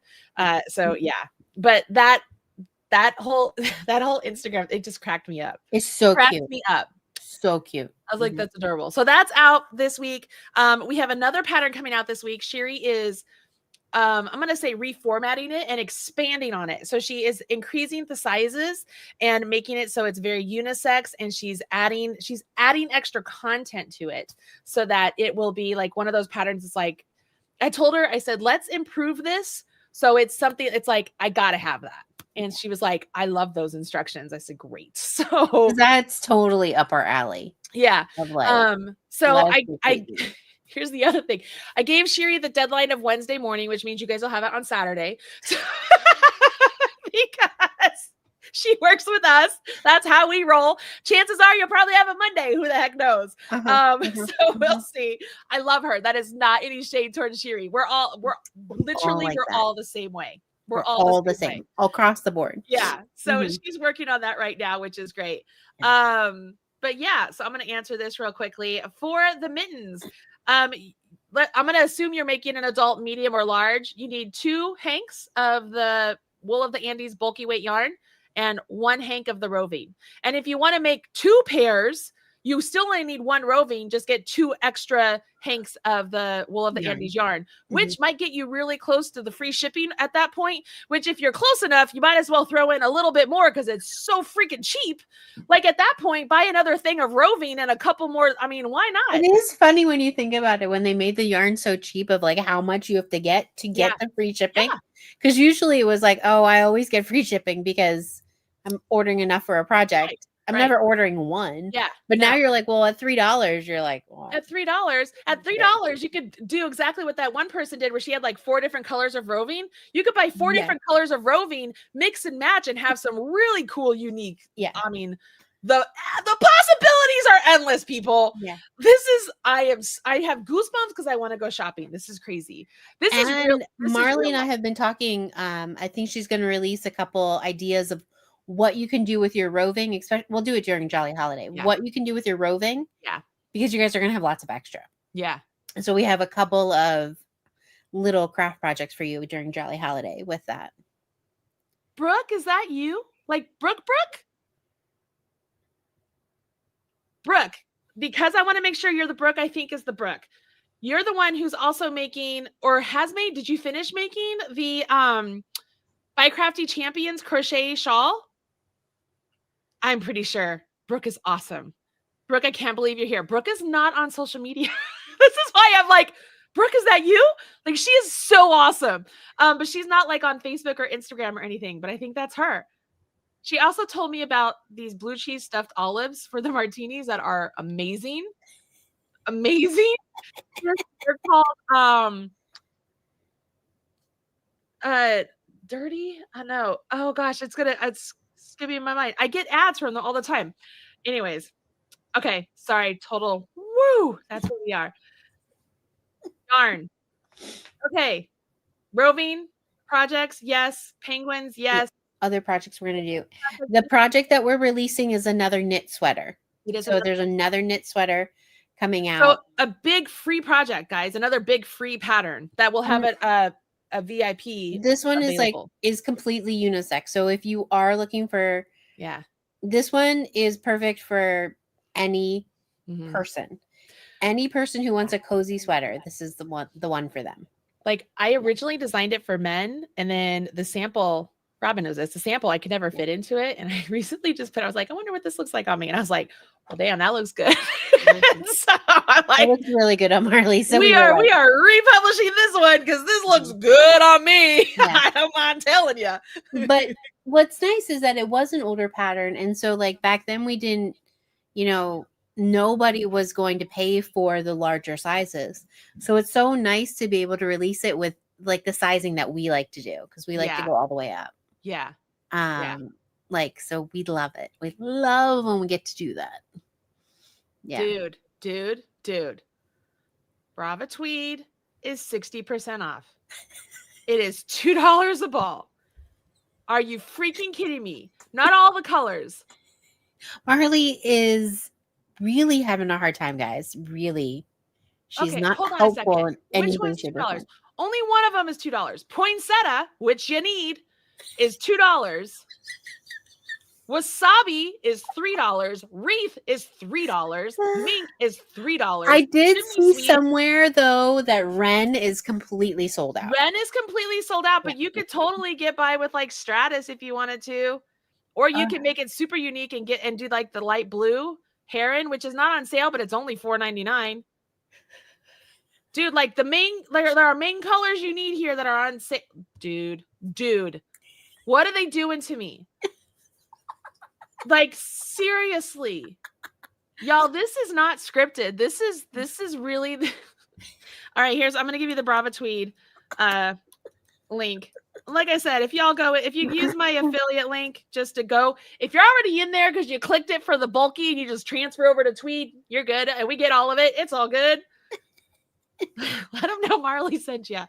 But that whole Instagram, it just cracked me up. It's so cute. Me up. So cute. I was like, that's adorable. So that's out this week. We have another pattern coming out this week. Sherry is I'm going to say reformatting it and expanding on it. So she is increasing the sizes and making it so it's very unisex, and she's adding extra content to it so that it will be like one of those patterns. It's like, I told her, I said, let's improve this. So it's something, it's like, I got to have that. And she was like, I love those instructions. I said, great. So that's totally up our alley. Yeah. Here's the other thing. I gave Sherry the deadline of Wednesday morning, which means you guys will have it on Saturday. Because she works with us. That's how we roll. Chances are you'll probably have it Monday. Who the heck knows? So we'll see. I love her. That is not any shade towards Sherry. We're all the same way. We're all the same across the board. Yeah. So she's working on that right now, which is great. But yeah, so I'm going to answer this real quickly. For the mittens, I'm going to assume you're making an adult, medium, or large. You need 2 hanks of the Wool of the Andes bulky weight yarn and 1 hank of the Roving. And if you want to make 2 pairs, you still only need 1 Roving. Just get 2 extra hanks of the Wool of the Andes yarn, which might get you really close to the free shipping at that point, which if you're close enough, you might as well throw in a little bit more because it's so freaking cheap. Like at that point, buy another thing of Roving and a couple more. I mean, why not? It is funny when you think about it, when they made the yarn so cheap of like how much you have to get the free shipping. Because usually it was like, oh, I always get free shipping because I'm ordering enough for a project. Right. I'm never ordering 1. Yeah. But now you're like, well, at $3, you're like, well, at $3, you could do exactly what that one person did where she had like 4 different colors of Roving. You could buy 4 different colors of Roving, mix and match, and have some really cool, unique. Yeah. I mean, the possibilities are endless, people. Yeah. I have goosebumps because I want to go shopping. This is crazy. Marley and I have been talking. I think she's going to release a couple ideas of what you can do with your roving, especially we'll do it during Jolly Holiday. Yeah. What you can do with your roving. Yeah. Because you guys are going to have lots of extra. Yeah. And so we have a couple of little craft projects for you during Jolly Holiday with that. Brooke, is that you? Like Brooke? Brooke, because I want to make sure you're the Brooke I think is the Brooke. You're the one who's also making or has made, did you finish making the By Crafty Champions crochet shawl? I'm pretty sure. Brooke is awesome. Brooke, I can't believe you're here. Brooke is not on social media. This is why I'm like, Brooke, is that you? Like, she is so awesome. But she's not like on Facebook or Instagram or anything, but I think that's her. She also told me about these blue cheese stuffed olives for the martinis that are amazing. Amazing. They're called dirty. I know. Oh gosh, it's gonna be in my mind. I get ads from them all the time. Anyways, okay. Sorry, total. Woo! That's where we are. Darn. Okay. Roving projects, yes. Penguins, yes. Other projects we're going to do. The project that we're releasing is another knit sweater. So there's another knit sweater coming out. So a big free project, guys. Another big free pattern that will have a VIP. This one available. is completely unisex. So if you are looking for, this one is perfect for any person. Any person who wants a cozy sweater, this is the one for them. Like, I originally designed it for men, and then the sample, Robin knows this, the sample, I could never fit into it. And I recently just I was like, I wonder what this looks like on me. And I was like, well, damn, that looks good. So I'm like, it looks really good on Marley. So we are republishing this one because this looks good on me. Yeah. I don't mind telling you. But what's nice is that it was an older pattern. And so like back then we didn't, nobody was going to pay for the larger sizes. So it's so nice to be able to release it with like the sizing that we like to do, because we like to go all the way up. Yeah. So we love it. We love when we get to do that. Yeah. Dude. Brava Tweed is 60% off. It is $2 a ball. Are you freaking kidding me? Not all the colors. Marley is really having a hard time, guys. Really. She's not helpful in any way, shape, or form. Only one of them is $2. Poinsettia, which you need, is $2. Wasabi is $3. Wreath is $3. Mink is $3. I did see somewhere though that Wren is completely sold out. Wren is completely sold out, but you could totally get by with like Stratus if you wanted to, or you can make it super unique and do like the light blue heron, which is not on sale, but it's only $4.99. Dude, like there are main colors you need here that are on sale. Dude, what are they doing to me? Like, seriously, y'all, this is not scripted. This is really all right. I'm going to give you the Brava Tweed link. Like I said, if you use my affiliate link just to go, if you're already in there because you clicked it for the bulky and you just transfer over to Tweed, you're good. And we get all of it. It's all good. Let them know Marley sent you.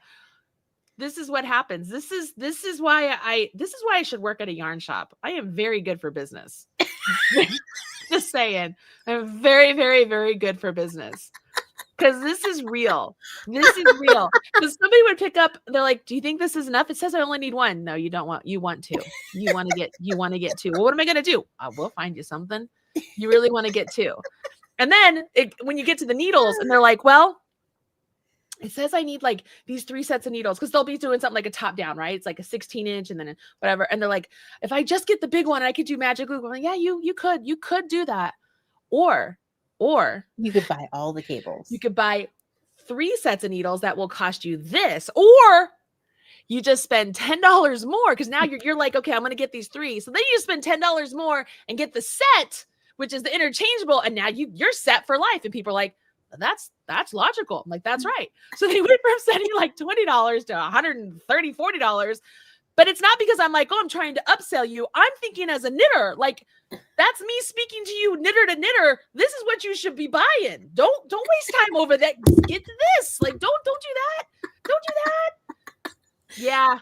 This is what happens. This is why I should work at a yarn shop. I am very good for business. Just saying. I'm very, very, very good for business. Because this is real. Because somebody would pick up, they're like, do you think this is enough? It says I only need one. No, you don't want, you want two. You want to get two. Well, what am I going to do? We'll find you something. You really want to get two. And then when you get to the needles and they're like, well, it says I need like these 3 sets of needles, because they'll be doing something like a top down, right? It's like a 16-inch and then whatever. And they're like, if I just get the big one, I could do magic glue. I'm like, yeah, you could do that. Or you could buy all the cables. You could buy 3 sets of needles that will cost you this, or you just spend $10 more, because now you're like, okay, I'm going to get these 3. So then you spend $10 more and get the set, which is the interchangeable. And now you're set for life. And people are like, that's logical. I'm like, that's right. So they went from sending like $20 to $130, $40. But it's not because I'm like, oh, I'm trying to upsell you. I'm thinking as a knitter, like that's me speaking to you, knitter to knitter. This is what you should be buying. Don't waste time over that. Get to this. Like, don't do that. Don't do that. Yeah.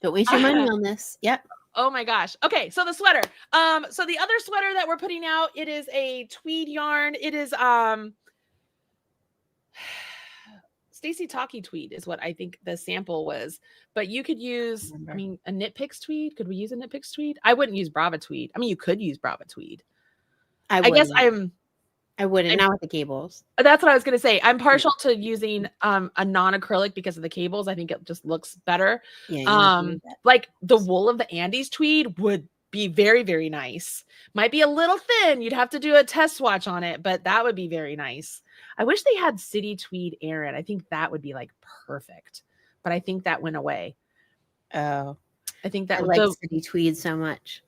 Don't waste your money on this. Yep. Oh my gosh. Okay, so the sweater. So the other sweater that we're putting out, it is a tweed yarn. It is Stacy Talkie tweed is what I think the sample was. But you could use, I mean, a KnitPicks tweed. Could we use a KnitPicks tweed? I wouldn't use Brava tweed. I mean, you could use Brava tweed. I guess I wouldn't. Not with the cables. That's what I was going to say. I'm partial to using a non-acrylic because of the cables. I think it just looks better. Yeah, like the wool of the Andes tweed would be very, very nice. Might be a little thin. You'd have to do a test swatch on it, but that would be very nice. I wish they had City Tweed Aran. I think that would be like perfect, but I think that went away. Oh, I think that I like City Tweed so much.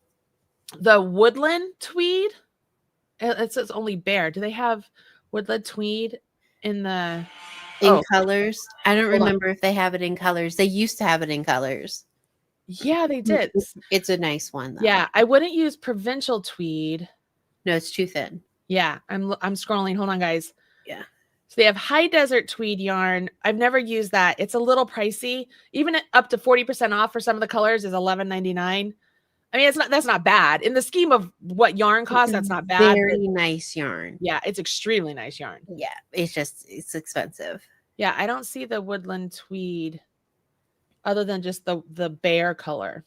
The Woodland Tweed. It says only bare. Do they have Woodland Tweed in colors? I don't remember if they have it in colors. They used to have it in colors. Yeah, they did. It's a nice one, though. Yeah, I wouldn't use Provincial Tweed. No, it's too thin. Yeah, I'm scrolling. Hold on, guys. Yeah. So they have High Desert Tweed yarn. I've never used that. It's a little pricey. Even up to 40% off for some of the colors is $11.99. I mean, that's not bad. In the scheme of what yarn costs, that's not bad. Very nice yarn. Yeah, it's extremely nice yarn. Yeah, it's expensive. Yeah, I don't see the Woodland Tweed other than just the bare color,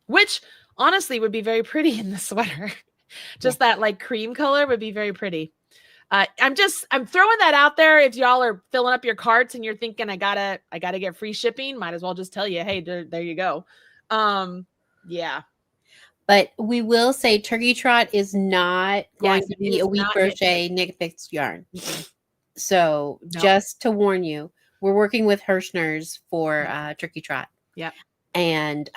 which honestly would be very pretty in the sweater. Just that like cream color would be very pretty. I'm throwing that out there. If y'all are filling up your carts and you're thinking I gotta get free shipping, might as well just tell you, hey, there you go. Yeah. But we will say Turkey Trot is not going to be a weave crochet KnitPicks yarn. So just to warn you, we're working with Hirschner's for Turkey Trot. Yeah. And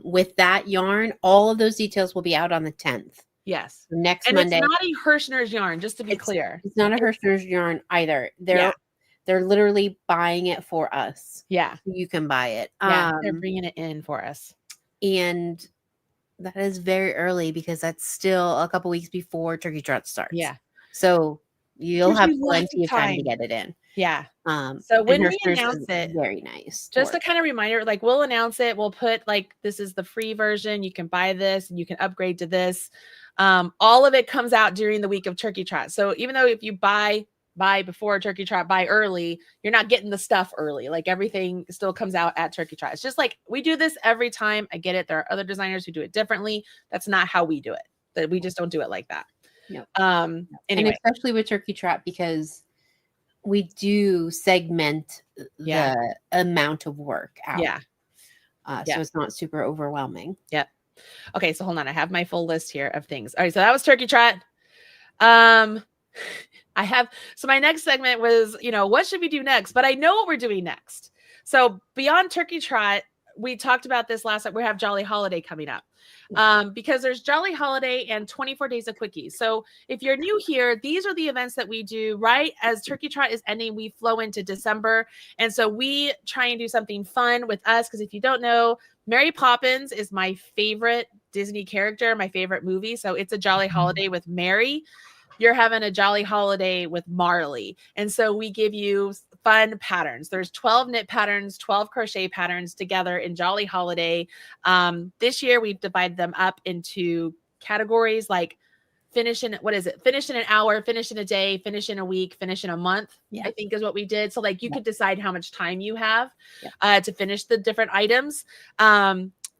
with that yarn, all of those details will be out on the 10th. Yes. Next Monday. It's not a Hirschner's yarn, just to be clear. It's not a Hirschner's yarn either. They're literally buying it for us. Yeah. You can buy it. Yeah, they're bringing it in for us. And that is very early because that's still a couple weeks before Turkey Trot starts. Yeah. So you'll have plenty of time to get it in. Yeah. So when we announce it, very nice. Just a kind of reminder, like we'll announce it. We'll put like, this is the free version. You can buy this and you can upgrade to this. All of it comes out during the week of Turkey Trot. So even though if you buy before Turkey Trot, buy early, you're not getting the stuff early. Like everything still comes out at Turkey Trot. It's just like we do this every time. I get it. There are other designers who do it differently. That's not how we do it. That we just don't do it like that. No. Anyway. And especially with Turkey Trot because we do segment the amount of work out. Yeah. So it's not super overwhelming. Yep. Okay. So hold on. I have my full list here of things. All right. So that was Turkey Trot. So my next segment was, what should we do next? But I know what we're doing next. So beyond Turkey Trot, we talked about this last time. We have Jolly Holiday coming up because there's Jolly Holiday and 24 Days of Quickies. So if you're new here, these are the events that we do right as Turkey Trot is ending. We flow into December. And so we try and do something fun with us. Because if you don't know, Mary Poppins is my favorite Disney character, my favorite movie. So it's a Jolly Holiday with Mary. You're having a Jolly Holiday with Marley. And so we give you fun patterns. There's 12 knit patterns, 12 crochet patterns together in Jolly Holiday. This year, we've divided them up into categories like finish in an hour, finish in a day, finish in a week, finish in a month, I think is what we did. So like you could decide how much time you have to finish the different items.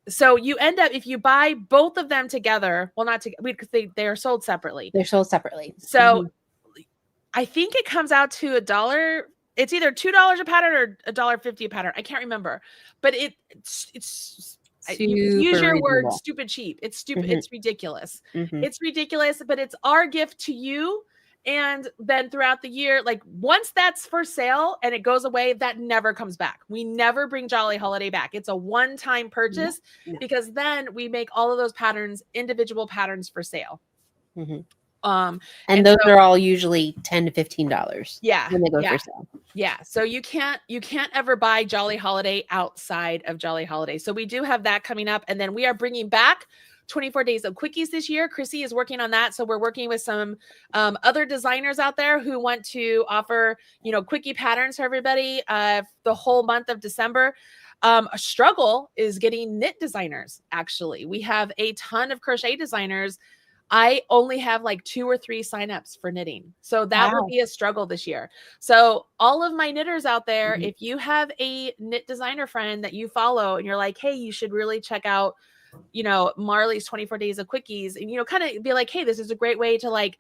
So you end up, if you buy both of them together, well, not together because they are sold separately. They're sold separately. So I think it comes out to $1. It's either $2 a pattern or $1.50 a pattern. I can't remember, but it's use your word stupid cheap. It's stupid. It's ridiculous. It's ridiculous, but it's our gift to you. And then throughout the year, like once that's for sale and it goes away, that never comes back. We never bring Jolly Holiday back. It's a one-time purchase because then we make all of those patterns, individual patterns for sale. And those are all usually $10 to $15. Yeah. When they go for sale. Yeah. So you can't ever buy Jolly Holiday outside of Jolly Holiday. So we do have that coming up. And then we are bringing back 24 Days of Quickies this year. Chrissy is working on that. So we're working with some other designers out there who want to offer, quickie patterns for everybody the whole month of December. A struggle is getting knit designers. Actually, we have a ton of crochet designers. I only have like 2 or 3 signups for knitting. So that would be a struggle this year. So all of my knitters out there, if you have a knit designer friend that you follow and you're like, hey, you should really check out, you know, Marley's 24 Days of Quickies, and, you know, kind of be like, hey, this is a great way to like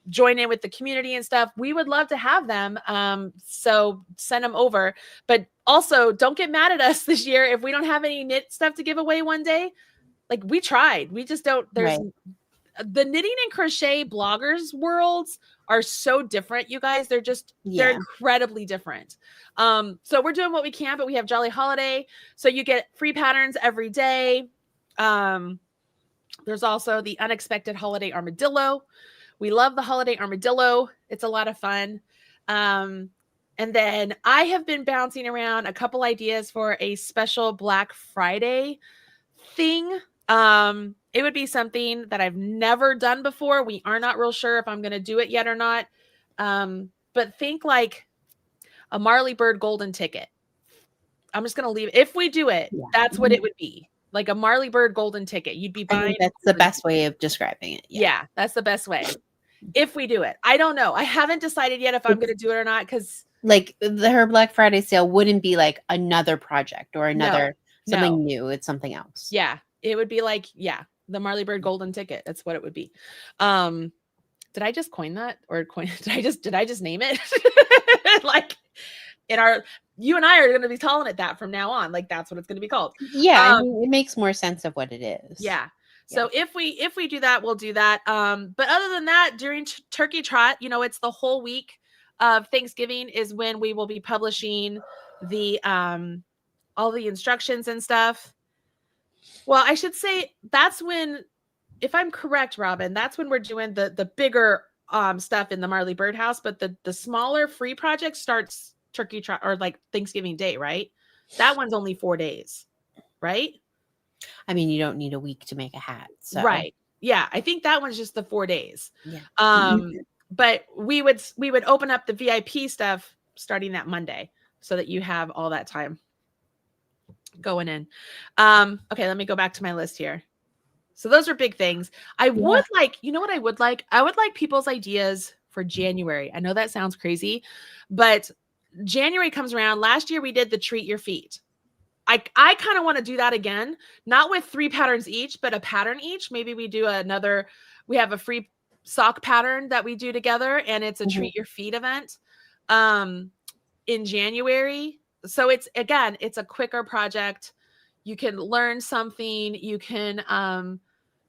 join in with the community and stuff. We would love to have them. So send them over, but also don't get mad at us this year if we don't have any knit stuff to give away one day. Like, we tried, we just don't, there's the knitting and crochet bloggers worlds are so different, you guys. They're just, they're incredibly different. So we're doing what we can, but we have Jolly Holiday. So you get free patterns every day. There's also the Unexpected Holiday Armadillo. We love the Holiday Armadillo. It's a lot of fun. And then I have been bouncing around a couple ideas for a special Black Friday thing. It would be something that I've never done before. We are not real sure if I'm going to do it yet or not. But think like a Marley Bird golden ticket. I'm just going to leave it. If we do it, that's what it would be. Like a Marley Bird golden ticket. You'd be buying. That's the best way of describing it. Yeah, that's the best way. If we do it. I don't know. I haven't decided yet if I'm going to do it or not, because like her Black Friday sale wouldn't be like another project or another something new. It's something else. Yeah. It would be like, the Marley Bird golden ticket. That's what it would be. Did I just coin that, or did I just name it? Like you and I are going to be calling it that from now on. Like, that's what it's going to be called. Yeah. I mean, it makes more sense of what it is. Yeah. So if we do that, we'll do that. But other than that, during Turkey Trot, you know, it's the whole week of Thanksgiving is when we will be publishing the all the instructions and stuff. Well, I should say that's when, if I'm correct, Robin, that's when we're doing the bigger stuff in the Marley Birdhouse, but the smaller free project starts Turkey Trot or like Thanksgiving Day, right? That one's only 4 days, right? I mean, you don't need a week to make a hat. So. Right. Yeah. I think that one's just the 4 days. Yeah. But we would open up the VIP stuff starting that Monday so that you have all that time going in. Okay, let me go back to my list here. So those are big things. I would like, you know what I would like? I would like people's ideas for January. I know that sounds crazy, but January comes around. Last year we did the Treat Your Feet. I kind of want to do that again, not with 3 patterns each, but a pattern each. Maybe we do we have a free sock pattern that we do together, and it's a Treat Your Feet event in January. So it's a quicker project. You can learn something. You can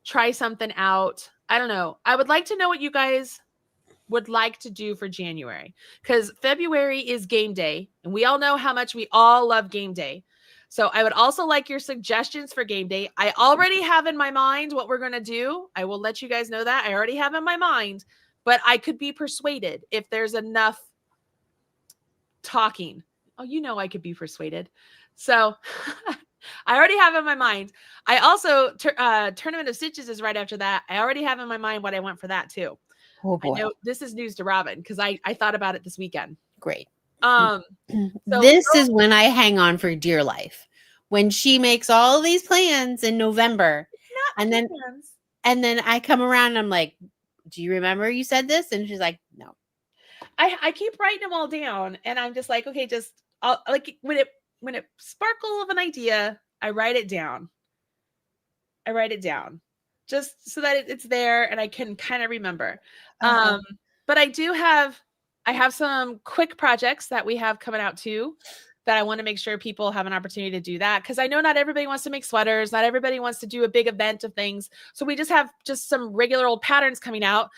try something out. I don't know. I would like to know what you guys would like to do for January, because February is game day, and we all know how much we all love game day. So I would also like your suggestions for game day. I already have in my mind what we're going to do. I will let you guys know that. I already have in my mind, but I could be persuaded if there's enough talking. Oh, you know, I could be persuaded. So I already have in my mind. I also, Tournament of Stitches is right after that. I already have in my mind what I want for that too. Oh boy. I know this is news to Robin because I thought about it this weekend. Great. So this is when I hang on for dear life, when she makes all these plans in November, and then I come around and I'm like, do you remember you said this? And she's like, no. I keep writing them all down, and I'm just like, okay, I'll, like when it sparkle of an idea, I write it down. Just so that it's there and I can kind of remember. But I have some quick projects that we have coming out too, that I want to make sure people have an opportunity to do that. Cause I know not everybody wants to make sweaters. Not everybody wants to do a big event of things. So we just have some regular old patterns coming out.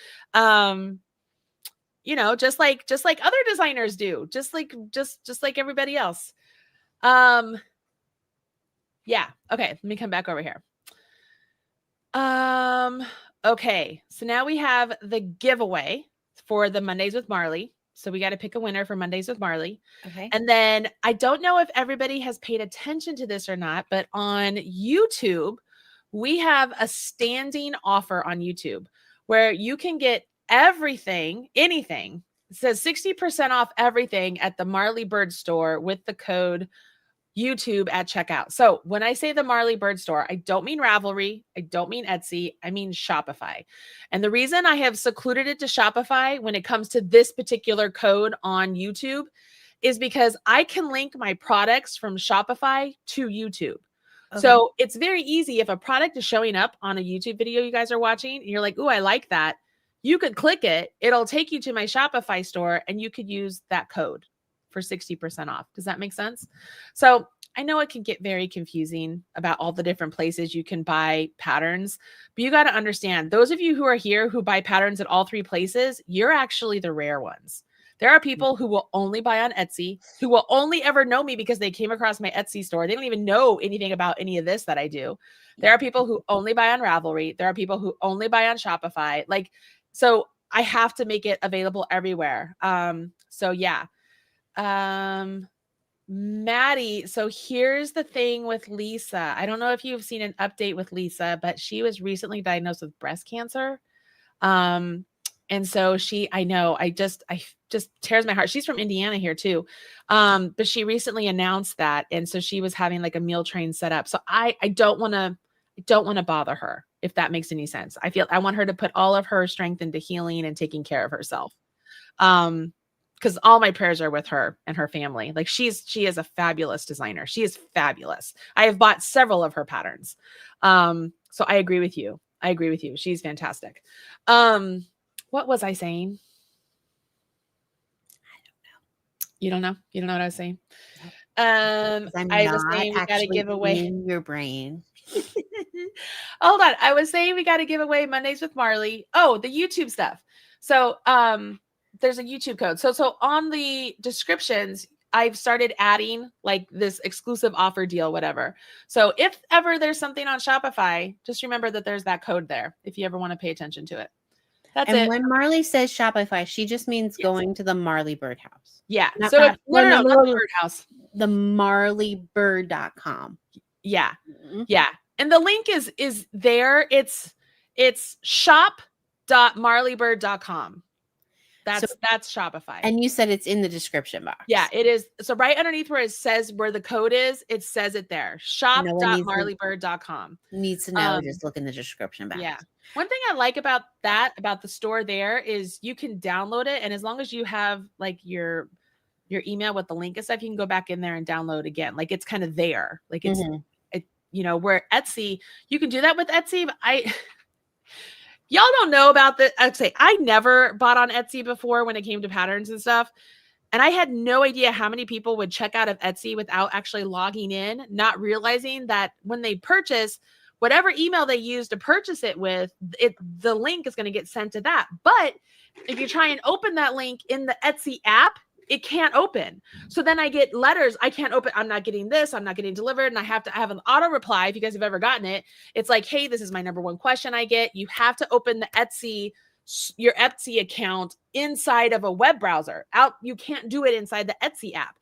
You know, just like other designers do, just like everybody else. Yeah. Okay. Let me come back over here. Okay. So now we have the giveaway for the Mondays with Marley. So we got to pick a winner for Mondays with Marley. Okay. And then I don't know if everybody has paid attention to this or not, but on YouTube, we have a standing offer on YouTube where you can get anything. It says 60% off everything at the Marley Bird store with the code YouTube at checkout. So when I say the Marley Bird store, I don't mean Ravelry. I don't mean Etsy. I mean Shopify. And the reason I have secluded it to Shopify when it comes to this particular code on YouTube is because I can link my products from Shopify to YouTube. Okay. So it's very easy. If a product is showing up on a YouTube video you guys are watching, and you're like, "Ooh, I like that." You could click it. It'll take you to my Shopify store and you could use that code for 60% off. Does that make sense? So I know it can get very confusing about all the different places you can buy patterns, but you got to understand, those of you who are here who buy patterns at all three places, you're actually the rare ones. There are people who will only buy on Etsy, who will only ever know me because they came across my Etsy store. They don't even know anything about any of this that I do. There are people who only buy on Ravelry. There are people who only buy on Shopify. Like, so I have to make it available everywhere. So yeah. Maddie, so here's the thing with Lisa. I don't know if you've seen an update with Lisa, but she was recently diagnosed with breast cancer. And so I just tears my heart. She's from Indiana here too. But she recently announced that. And so she was having like a meal train set up. So I don't want to bother her, if that makes any sense. I want her to put all of her strength into healing and taking care of herself. Because all my prayers are with her and her family. Like she is a fabulous designer. She is fabulous. I have bought several of her patterns. So I agree with you. She's fantastic. What was I saying? I don't know. You don't know what I was saying? I was saying we got to give away in your brain. Hold on. I was saying we got to give away Mondays with Marley. Oh, the YouTube stuff. So, there's a YouTube code. So on the descriptions, I've started adding like this exclusive offer deal, whatever. So if ever there's something on Shopify, just remember that there's that code there if you ever want to pay attention to it. That's it. And when Marley says Shopify, she just means going to the Marley Bird House. Yeah. No, not the Bird House. The marleybird.com. Yeah. Mm-hmm. Yeah. And the link is there. It's shop.marleybird.com. That's Shopify. And you said it's in the description box. Yeah, it is. So right underneath where it says where the code is, it says it there. Shop.marleybird.com. Needs to know, just look in the description box. Yeah. One thing I like about the store there is you can download it. And as long as you have like your email with the link and stuff, you can go back in there and download again. Like it's kind of there. Like it's, where Etsy, you can do that with Etsy. But y'all don't know about this. I'd say I never bought on Etsy before when it came to patterns and stuff. And I had no idea how many people would check out of Etsy without actually logging in, not realizing that when they purchase, whatever email they use to purchase it with, the link is going to get sent to that. But if you try and open that link in the Etsy app, it can't open. So then I get letters. I can't open. I'm not getting this. I'm not getting delivered. And I have to have an auto reply. If you guys have ever gotten it, it's like, hey, this is my number one question I get. You have to open your Etsy account inside of a web browser. You can't do it inside the Etsy app.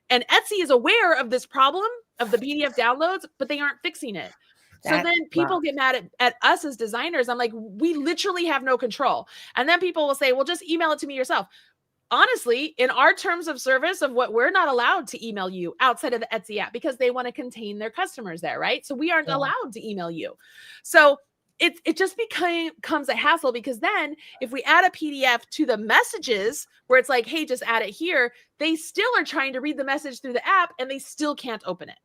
And Etsy is aware of this problem of the PDF downloads, but they aren't fixing it. So then people get mad at us as designers. I'm like, we literally have no control. And then people will say, well, just email it to me yourself. Honestly, in our terms of service of what we're not allowed to email you outside of the Etsy app because they want to contain their customers there, right? So we aren't allowed to email you. So it just becomes a hassle because then if we add a PDF to the messages where it's like, hey, just add it here, they still are trying to read the message through the app and they still can't open it.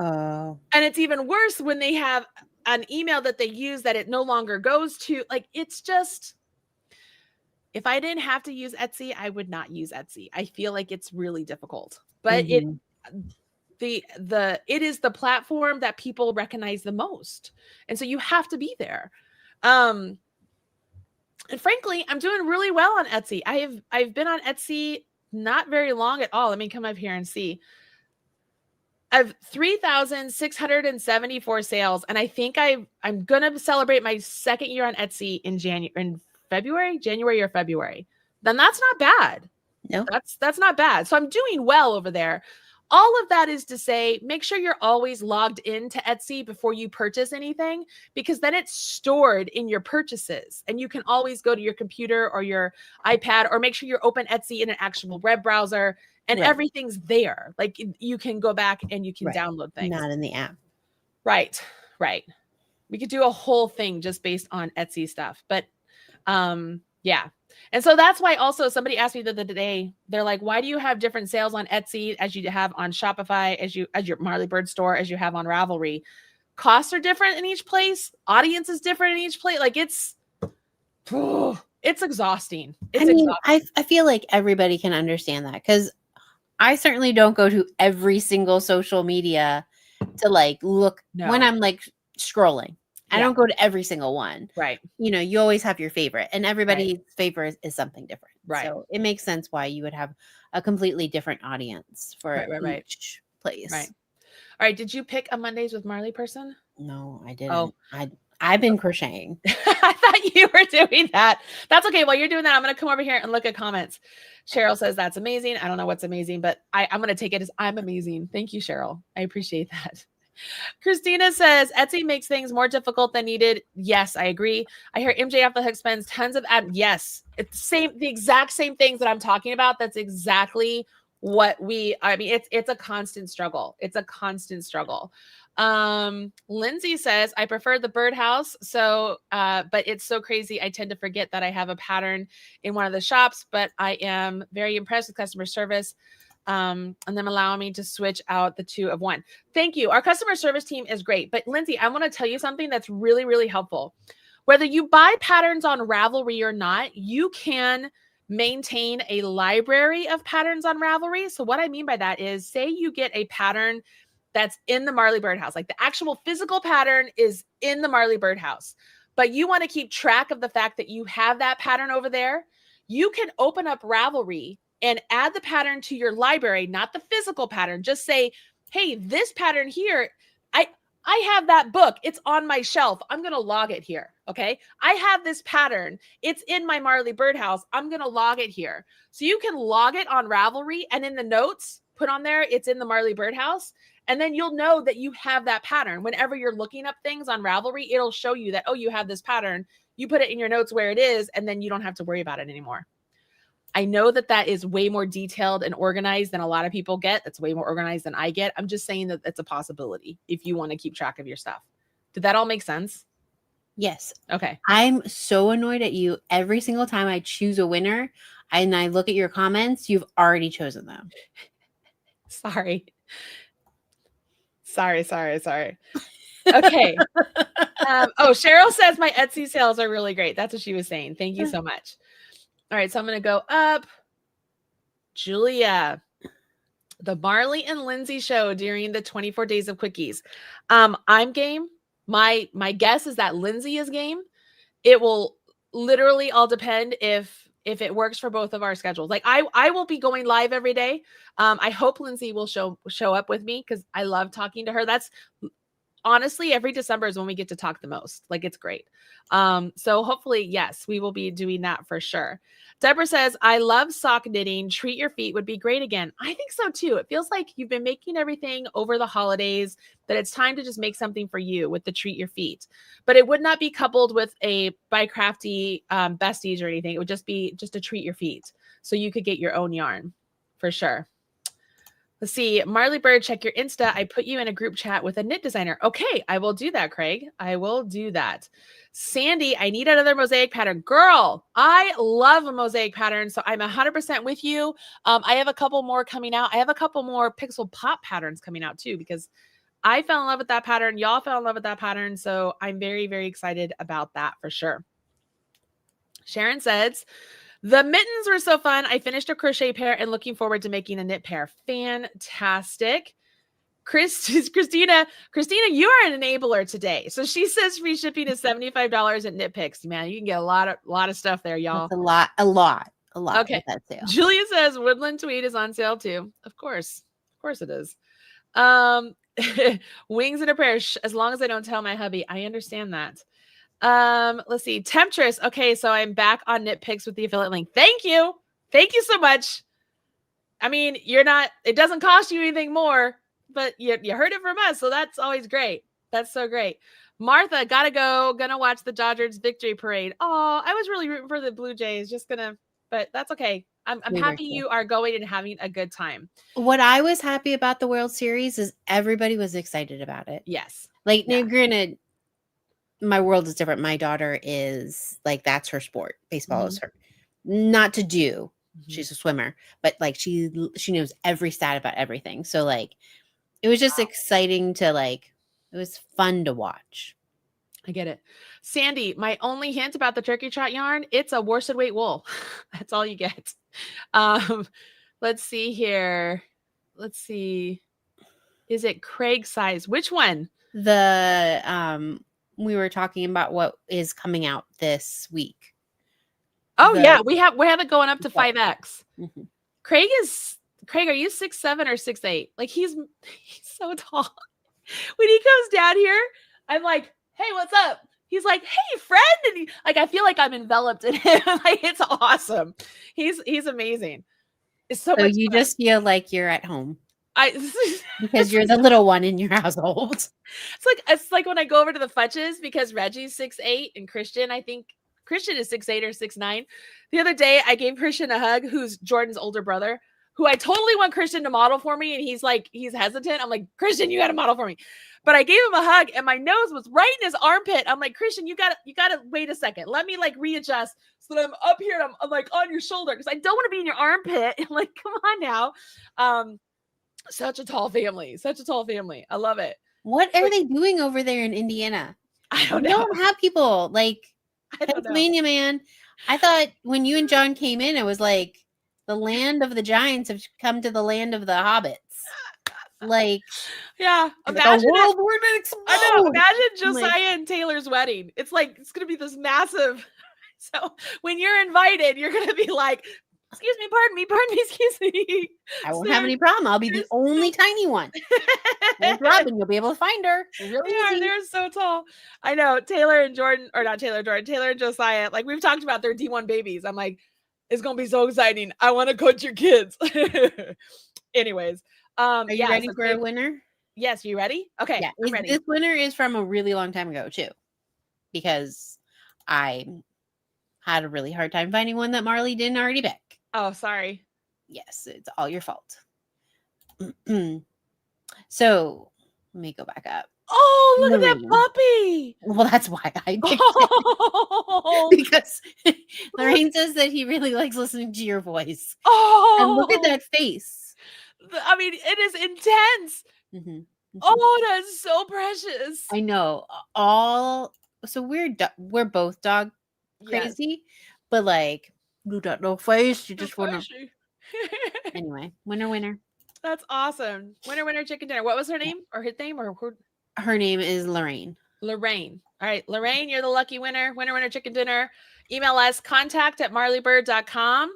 And it's even worse when they have an email that they use that it no longer goes to. Like, it's just... If I didn't have to use Etsy, I would not use Etsy. I feel like it's really difficult, but it is the platform that people recognize the most. And so you have to be there. And frankly, I'm doing really well on Etsy. I've been on Etsy not very long at all. Let me come up here and see. I have 3,674 sales. And I think I'm going to celebrate my second year on Etsy in January or February. Then that's not bad. No, that's not bad. So I'm doing well over there. All of that is to say, make sure you're always logged into Etsy before you purchase anything, because then it's stored in your purchases and you can always go to your computer or your iPad or make sure you're open Etsy in an actual web browser and Right. everything's there. Like you can go back and you can Right. download things. Not in the app. Right. We could do a whole thing just based on Etsy stuff, but yeah. And so that's why also somebody asked me the other day, they're like, why do you have different sales on Etsy as you have on Shopify, as your Marley Bird store, as you have on Ravelry? Costs are different in each place. Audience is different in each place. Like it's exhausting. I feel like everybody can understand that, because I certainly don't go to every single social media to like look when I'm like scrolling. I don't go to every single one. Right. You always have your favorite, and everybody's favorite is something different. Right. So it makes sense why you would have a completely different audience for each place. Right. All right. Did you pick a Mondays with Marley person? No, I didn't. Oh. I've been crocheting. I thought you were doing that. That's okay. While you're doing that, I'm going to come over here and look at comments. Cheryl says that's amazing. I don't know what's amazing, but I'm going to take it as I'm amazing. Thank you, Cheryl. I appreciate that. Christina says Etsy makes things more difficult than needed. Yes, I agree. I hear MJ off the hook spends tons of yes, it's the exact same things that I'm talking about. That's exactly what it's a constant struggle. It's a constant struggle. Lindsay says, I prefer the birdhouse. So, but it's so crazy. I tend to forget that I have a pattern in one of the shops, but I am very impressed with customer service. And them allowing me to switch out the 2 of 1. Thank you. Our customer service team is great. But Lindsay, I want to tell you something that's really, really helpful. Whether you buy patterns on Ravelry or not, you can maintain a library of patterns on Ravelry. So what I mean by that is, say you get a pattern that's in the Marley Birdhouse, like the actual physical pattern is in the Marley Birdhouse, but you want to keep track of the fact that you have that pattern over there. You can open up Ravelry and add the pattern to your library, not the physical pattern. Just say, hey, this pattern here, I have that book. It's on my shelf. I'm going to log it here. Okay. I have this pattern. It's in my Marley Birdhouse. I'm going to log it here. So you can log it on Ravelry, and in the notes, put on there, it's in the Marley Birdhouse. And then you'll know that you have that pattern. Whenever you're looking up things on Ravelry, it'll show you that, oh, you have this pattern. You put it in your notes where it is, and then you don't have to worry about it anymore. I know that is way more detailed and organized than a lot of people get. That's way more organized than I get. I'm just saying that it's a possibility if you want to keep track of your stuff. Did that all make sense? Yes. Okay. I'm so annoyed at you. Every single time I choose a winner and I look at your comments, you've already chosen them. Sorry. Okay. Cheryl says my Etsy sales are really great. That's what she was saying. Thank you so much. All right, so I'm going to go up. Julia, the Marley and Lindsay show during the 24 days of quickies. I'm game. My guess is that Lindsay is game. It will literally all depend if it works for both of our schedules. Like I will be going live every day. I hope Lindsay will show up with me because I love talking to her. That's honestly, every December is when we get to talk the most. Like, it's great. So hopefully, yes, we will be doing that for sure. Deborah says, I love sock knitting. Treat your feet would be great again. I think so too. It feels like you've been making everything over the holidays, that it's time to just make something for you with the treat your feet. But it would not be coupled with a by Crafty Besties or anything. It would just be just a treat your feet. So you could get your own yarn for sure. Let's see. Marley Bird, check your Insta. I put you in a group chat with a knit designer. Okay, I will do that, Craig. I will do that. Sandy, I need another mosaic pattern. Girl, I love a mosaic pattern, so I'm 100% with you. I have a couple more coming out. I have a couple more Pixel Pop patterns coming out too, because I fell in love with that pattern. Y'all fell in love with that pattern, so I'm very, very excited about that for sure. Sharon says, the mittens were so fun. I finished a crochet pair and looking forward to making a knit pair. Fantastic. Christina, you are an enabler today. So she says free shipping is $75 at KnitPicks. Man, you can get a lot of stuff there, y'all. That's a lot. Okay. That sale. Julia says Woodland Tweed is on sale too. Of course it is. Wings in a pair. As long as I don't tell my hubby, I understand that. Let's see. Temptress. Okay, so I'm back on KnitPicks with the affiliate link. Thank you so much. I mean, it doesn't cost you anything more, but you heard it from us, so that's always great. That's so great. Martha, gotta go. Gonna watch the Dodgers victory parade. Oh, I was really rooting for the Blue Jays. But that's okay. I'm We were happy too. you are going and having a good time. What I was happy about the World Series is everybody was excited about it. Yes. Like, Yeah. now, granted, my world is different. My daughter is like, that's her sport. Baseball is her. Not to do. She's a swimmer, but like she knows every stat about everything. So like, it was just exciting to like. It was fun to watch. I get it. Sandy, my only hint about the Turkey Trot yarn, it's a worsted weight wool. That's all you get. Let's see here. Let's see. Is it Craig size? Which one? The we were talking about what is coming out this week. Oh yeah, we have it going up to 5X. Mm-hmm. Craig, are you 6'7" or 6'8"? Like he's so tall. When he comes down here, I'm like, hey, what's up? He's like, hey, friend. And I feel like I'm enveloped in him. Like, it's awesome. He's amazing. It's so much you fun. just feel like you're at home. Because you're the little one in your household. It's like when I go over to the Futches, because Reggie's 6'8" and Christian, I think Christian is 6'8" or 6'9". The other day I gave Christian a hug, who's Jordan's older brother, who I totally want Christian to model for me. And he's hesitant. I'm like, Christian, you got to model for me. But I gave him a hug and my nose was right in his armpit. I'm like, Christian, you got to wait a second. Let me like readjust so that I'm up here and I'm like on your shoulder, because I don't want to be in your armpit. I'm like, come on now. Such a tall family. I love it. What are they doing over there in Indiana? I don't know. They don't have people like Pennsylvania, man. I thought when you and John came in, it was like the land of the giants have come to the land of the hobbits. Like, yeah, imagine a world where it explodes. I know. Imagine Josiah and Taylor's wedding. It's like it's gonna be this massive. So when you're invited, you're gonna be like, excuse me, pardon me, excuse me. I won't have any problem. I'll be the only tiny one. There's Robin. You'll be able to find her. Really easy. They're so tall. I know. Taylor and Jordan, or not Taylor, Jordan, Taylor and Josiah. Like we've talked about their D1 babies. I'm like, it's gonna be so exciting. I want to coach your kids. Anyways, are you ready for a winner? Yes. You ready? Okay. Yeah. I'm ready. This winner is from a really long time ago too, because I had a really hard time finding one that Marley didn't already pick. Oh, sorry. Yes, it's all your fault. So let me go back up. Oh, look at that puppy. Well, that's why I picked it. Because Lorraine says that he really likes listening to your voice. Oh, and look at that face. I mean, it is intense. Mm-hmm. Oh, that's so precious. I know. So we're both dog crazy, but like, you got no face. You just want to. Anyway, winner. That's awesome. Winner, chicken dinner. What was her name or his name or her name is Lorraine. Lorraine. All right, Lorraine, you're the lucky winner. Winner, chicken dinner. Email us contact@marleybird.com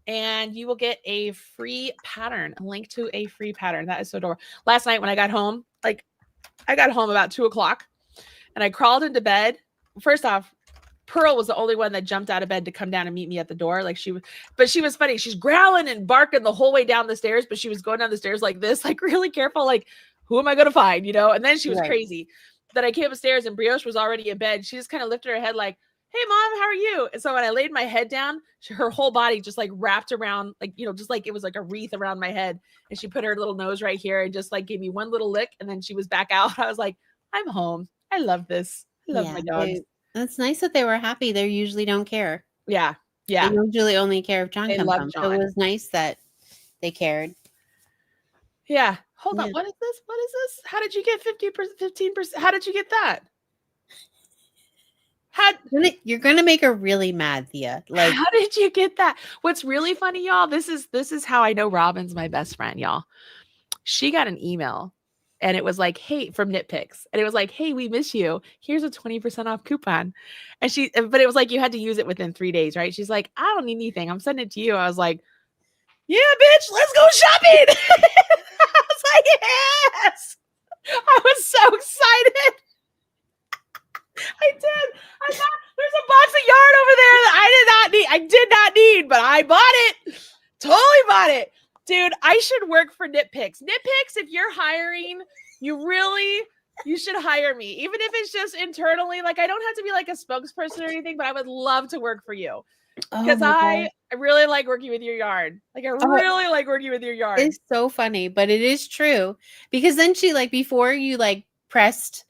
and you will get a free pattern, a link to a free pattern. That is so adorable. Last night when I got home, I got home about 2:00 and I crawled into bed. First off, Pearl was the only one that jumped out of bed to come down and meet me at the door. But she was funny. She's growling and barking the whole way down the stairs, but she was going down the stairs like this, like really careful, like, who am I going to find, And then she was crazy. Then I came upstairs and Brioche was already in bed. She just kind of lifted her head like, hey, Mom, how are you? And so when I laid my head down, her whole body just like wrapped around, like, just like it was like a wreath around my head. And she put her little nose right here and just like gave me one little lick. And then she was back out. I was like, I'm home. I love this. I love my dogs. It's nice that they were happy. They usually don't care. Yeah. They usually only care if John comes home. So it was nice that they cared. Yeah. Hold on. What is this? How did you get 15%? How did you get that? You're gonna make her really mad, Thea. Like, how did you get that? What's really funny, y'all? This is how I know Robin's my best friend, y'all. She got an email. And it was like, hey, from KnitPicks. And it was like, hey, we miss you. Here's a 20% off coupon. And but it was like, you had to use it within 3 days, right? She's like, I don't need anything. I'm sending it to you. I was like, yeah, bitch, let's go shopping. I was like, yes. I was so excited. I did. I thought there's a box of yarn over there that I did not need, but I bought it. Totally bought it. Dude, I should work for KnitPicks. KnitPicks, if you're hiring, you should hire me. Even if it's just internally. Like, I don't have to be like a spokesperson or anything, but I would love to work for you. Because I really like working with your yarn. Like, I really like working with your yarn. It's so funny, but it is true. Because then she, like, before you, like, pressed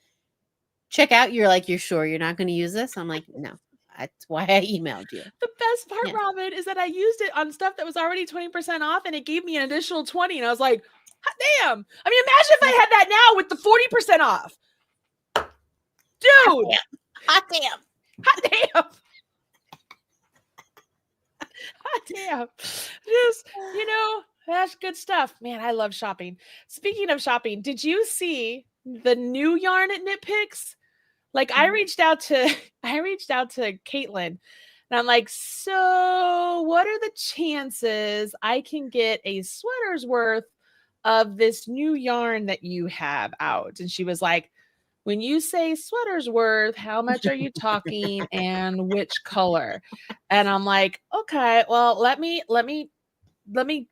check out, you're like, "You're sure you're not gonna use this?" I'm like, "No. That's why I emailed you." The best part, Yeah. Robin, is that I used it on stuff that was already 20% off, and it gave me an additional 20. And I was like, hot damn. I mean, imagine if I had that now with the 40% off. Dude. Hot damn. Hot damn. Hot damn. Just, that's good stuff. Man, I love shopping. Speaking of shopping, did you see the new yarn at KnitPicks? Like, I reached out to Caitlin, and I'm like, so what are the chances I can get a sweater's worth of this new yarn that you have out? And she was like, when you say sweater's worth, how much are you talking and which color? And I'm like, okay, well, let me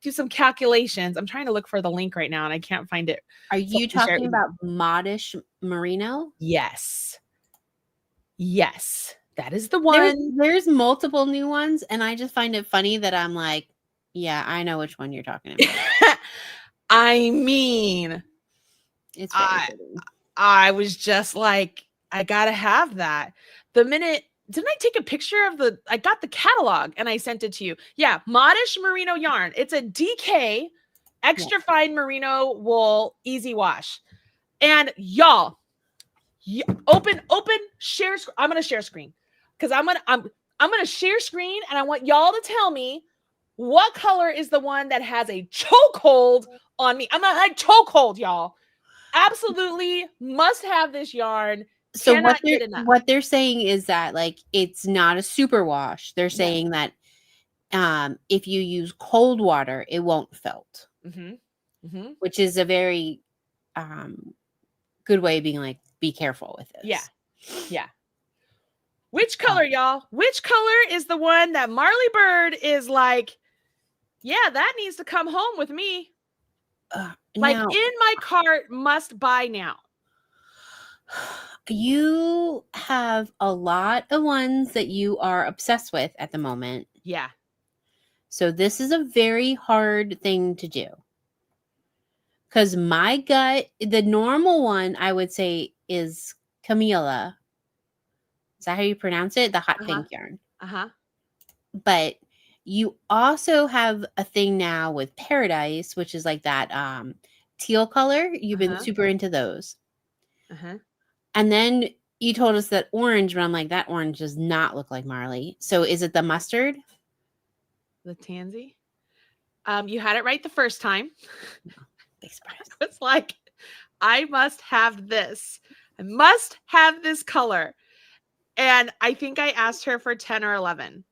do some calculations. I'm trying to look for the link right now and I can't find it. Are you talking about modish merino? Yes. Yes. That is the one. There's multiple new ones, and I just find it funny that I'm like, yeah, I know which one you're talking about. I mean, it's very pretty. I was just like, I gotta have that. The minute, didn't I take a picture of I got the catalog and I sent it to you. Yeah, modish merino yarn. It's a DK, extra fine merino wool, easy wash. And y'all, open, share. I'm gonna share screen because I'm gonna share screen, and I want y'all to tell me what color is the one that has a chokehold on me. I'm not like chokehold, y'all. Absolutely must have this yarn. So what they're saying is that, like, it's not a super wash. They're saying that if you use cold water, it won't felt, which is a very good way of being like, be careful with this. Yeah. Which color, y'all? Which color is the one that Marley Bird is like, yeah, that needs to come home with me? Like, in my cart, must buy now. You have a lot of ones that you are obsessed with at the moment. Yeah. So this is a very hard thing to do. Because my gut, the normal one, I would say, is Camila. Is that how you pronounce it? The hot pink yarn. But you also have a thing now with Paradise, which is like that teal color. You've been super into those. And then you told us that orange, but I'm like, that orange does not look like Marley. So is it the mustard? The tansy? You had it right the first time. It's like, I must have this. I must have this color. And I think I asked her for 10 or 11.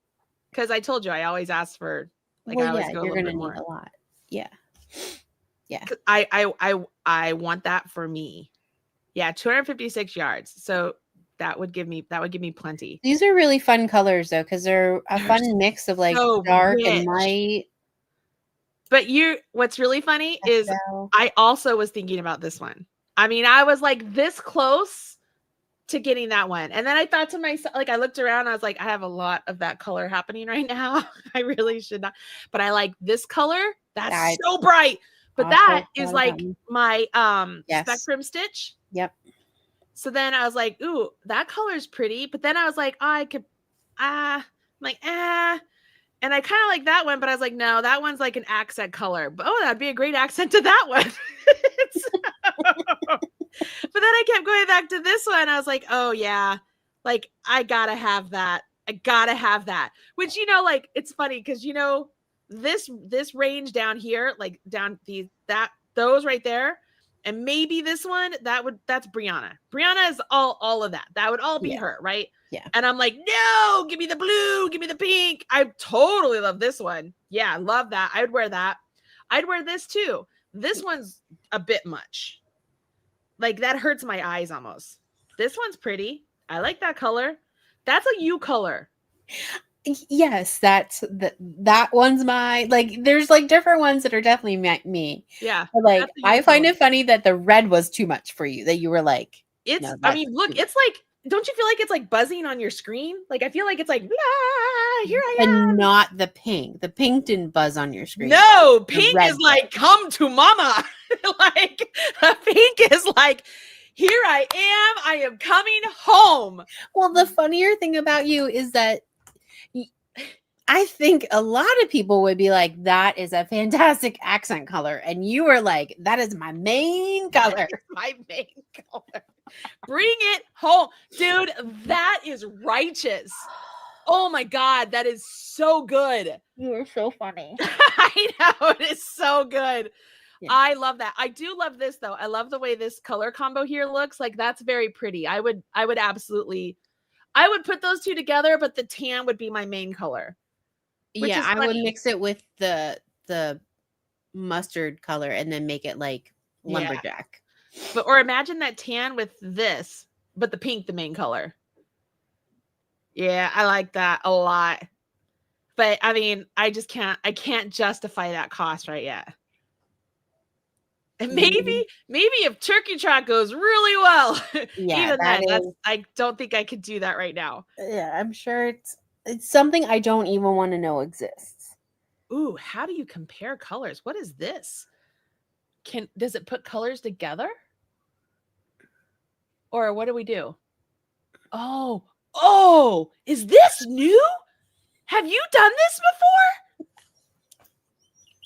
Because I told you, I always ask for, like, I always go a little bit more. Need a lot. Yeah. Yeah. I want that for me. Yeah, 256 yards. So that would give me plenty. These are really fun colors though, because they're a fun mix of like dark and light. But what's really funny is I also was thinking about this one. I mean, I was like this close to getting that one. And then I thought to myself, like, I looked around, I was like, I have a lot of that color happening right now. I really should not. But I like this color. That's so bright. But that is like my spectrum stitch. Yep. So then I was like, ooh, that color's pretty. But then I was like, oh, I could, I'm like, and I kind of like that one, but I was like, no, that one's like an accent color. But that'd be a great accent to that one. But then I kept going back to this one. I was like, oh yeah, like I gotta have that. Which, like, it's funny because, this range down here, like down those right there. And maybe this one, that's Brianna. Brianna is all of that. That would all be her, right? Yeah. And I'm like, no, give me the blue, give me the pink. I totally love this one. Yeah, I love that. I would wear that. I'd wear this too. This one's a bit much. Like, that hurts my eyes almost. This one's pretty. I like that color. That's a you color. Yes, that one's my, like, there's like different ones that are definitely me. Yeah. But like, I find it funny that the red was too much for you, that you were like, it's, no, I mean, look, it's like don't you feel like it's like buzzing on your screen? Like I feel like it's like, ah, here I am. And not the pink. The pink didn't buzz on your screen. No, pink red is like, come to mama. Like pink is like, here I am coming home. Well, the funnier thing about you is that I think a lot of people would be like, that is a fantastic accent color. And you were like, that is my main color. My main color. Bring it home. Dude, that is righteous. Oh my God, that is so good. You are so funny. I know, it is so good. Yeah. I love that. I do love this though. I love the way this color combo here looks. Like that's very pretty. I would absolutely, I would put those two together, but the tan would be my main color. Yeah, I would mix it with the mustard color and then make it like lumberjack. Yeah. But or imagine that tan with this, but the pink the main color. Yeah, I like that a lot. But I mean, I can't justify that cost right yet. And maybe if Turkey Trot goes really well, yeah, even then, I don't think I could do that right now. Yeah, I'm sure it's something I don't even want to know exists. Ooh, how do you compare colors? What is this? Does it put colors together? Or what do we do? Oh, is this new? Have you done this before?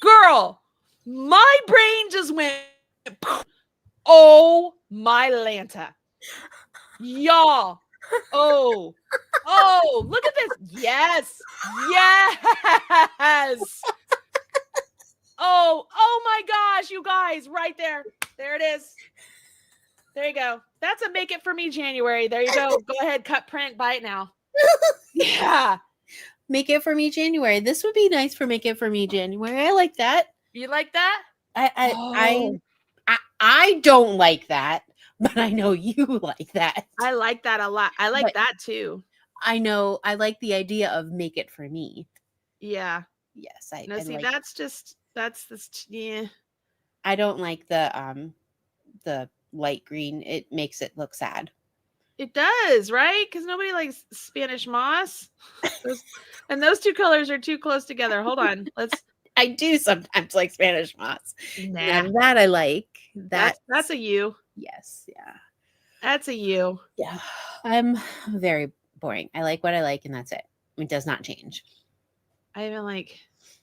Girl, my brain just went, oh my Lanta. Y'all. Oh, look at this. Yes. Oh my gosh, you guys, right there. There it is. There you go. That's a make it for me January. There you go. Go ahead, cut print, buy it now. Yeah. Make it for me January. This would be nice for make it for me January. I like that. You like that? I don't like that, but I know you like that. I like that a lot. I like that too. I know. I like the idea of make it for me. Yeah. Yes. Yeah. I don't like the light green. It makes it look sad. It does, right? Because nobody likes Spanish moss. Those two colors are too close together. Hold on. I do sometimes like Spanish moss. Nah. Now that I like. That's a you. Yes. Yeah. That's a you. Yeah. I'm very boring. I like what I like, and that's it. It does not change. I even like,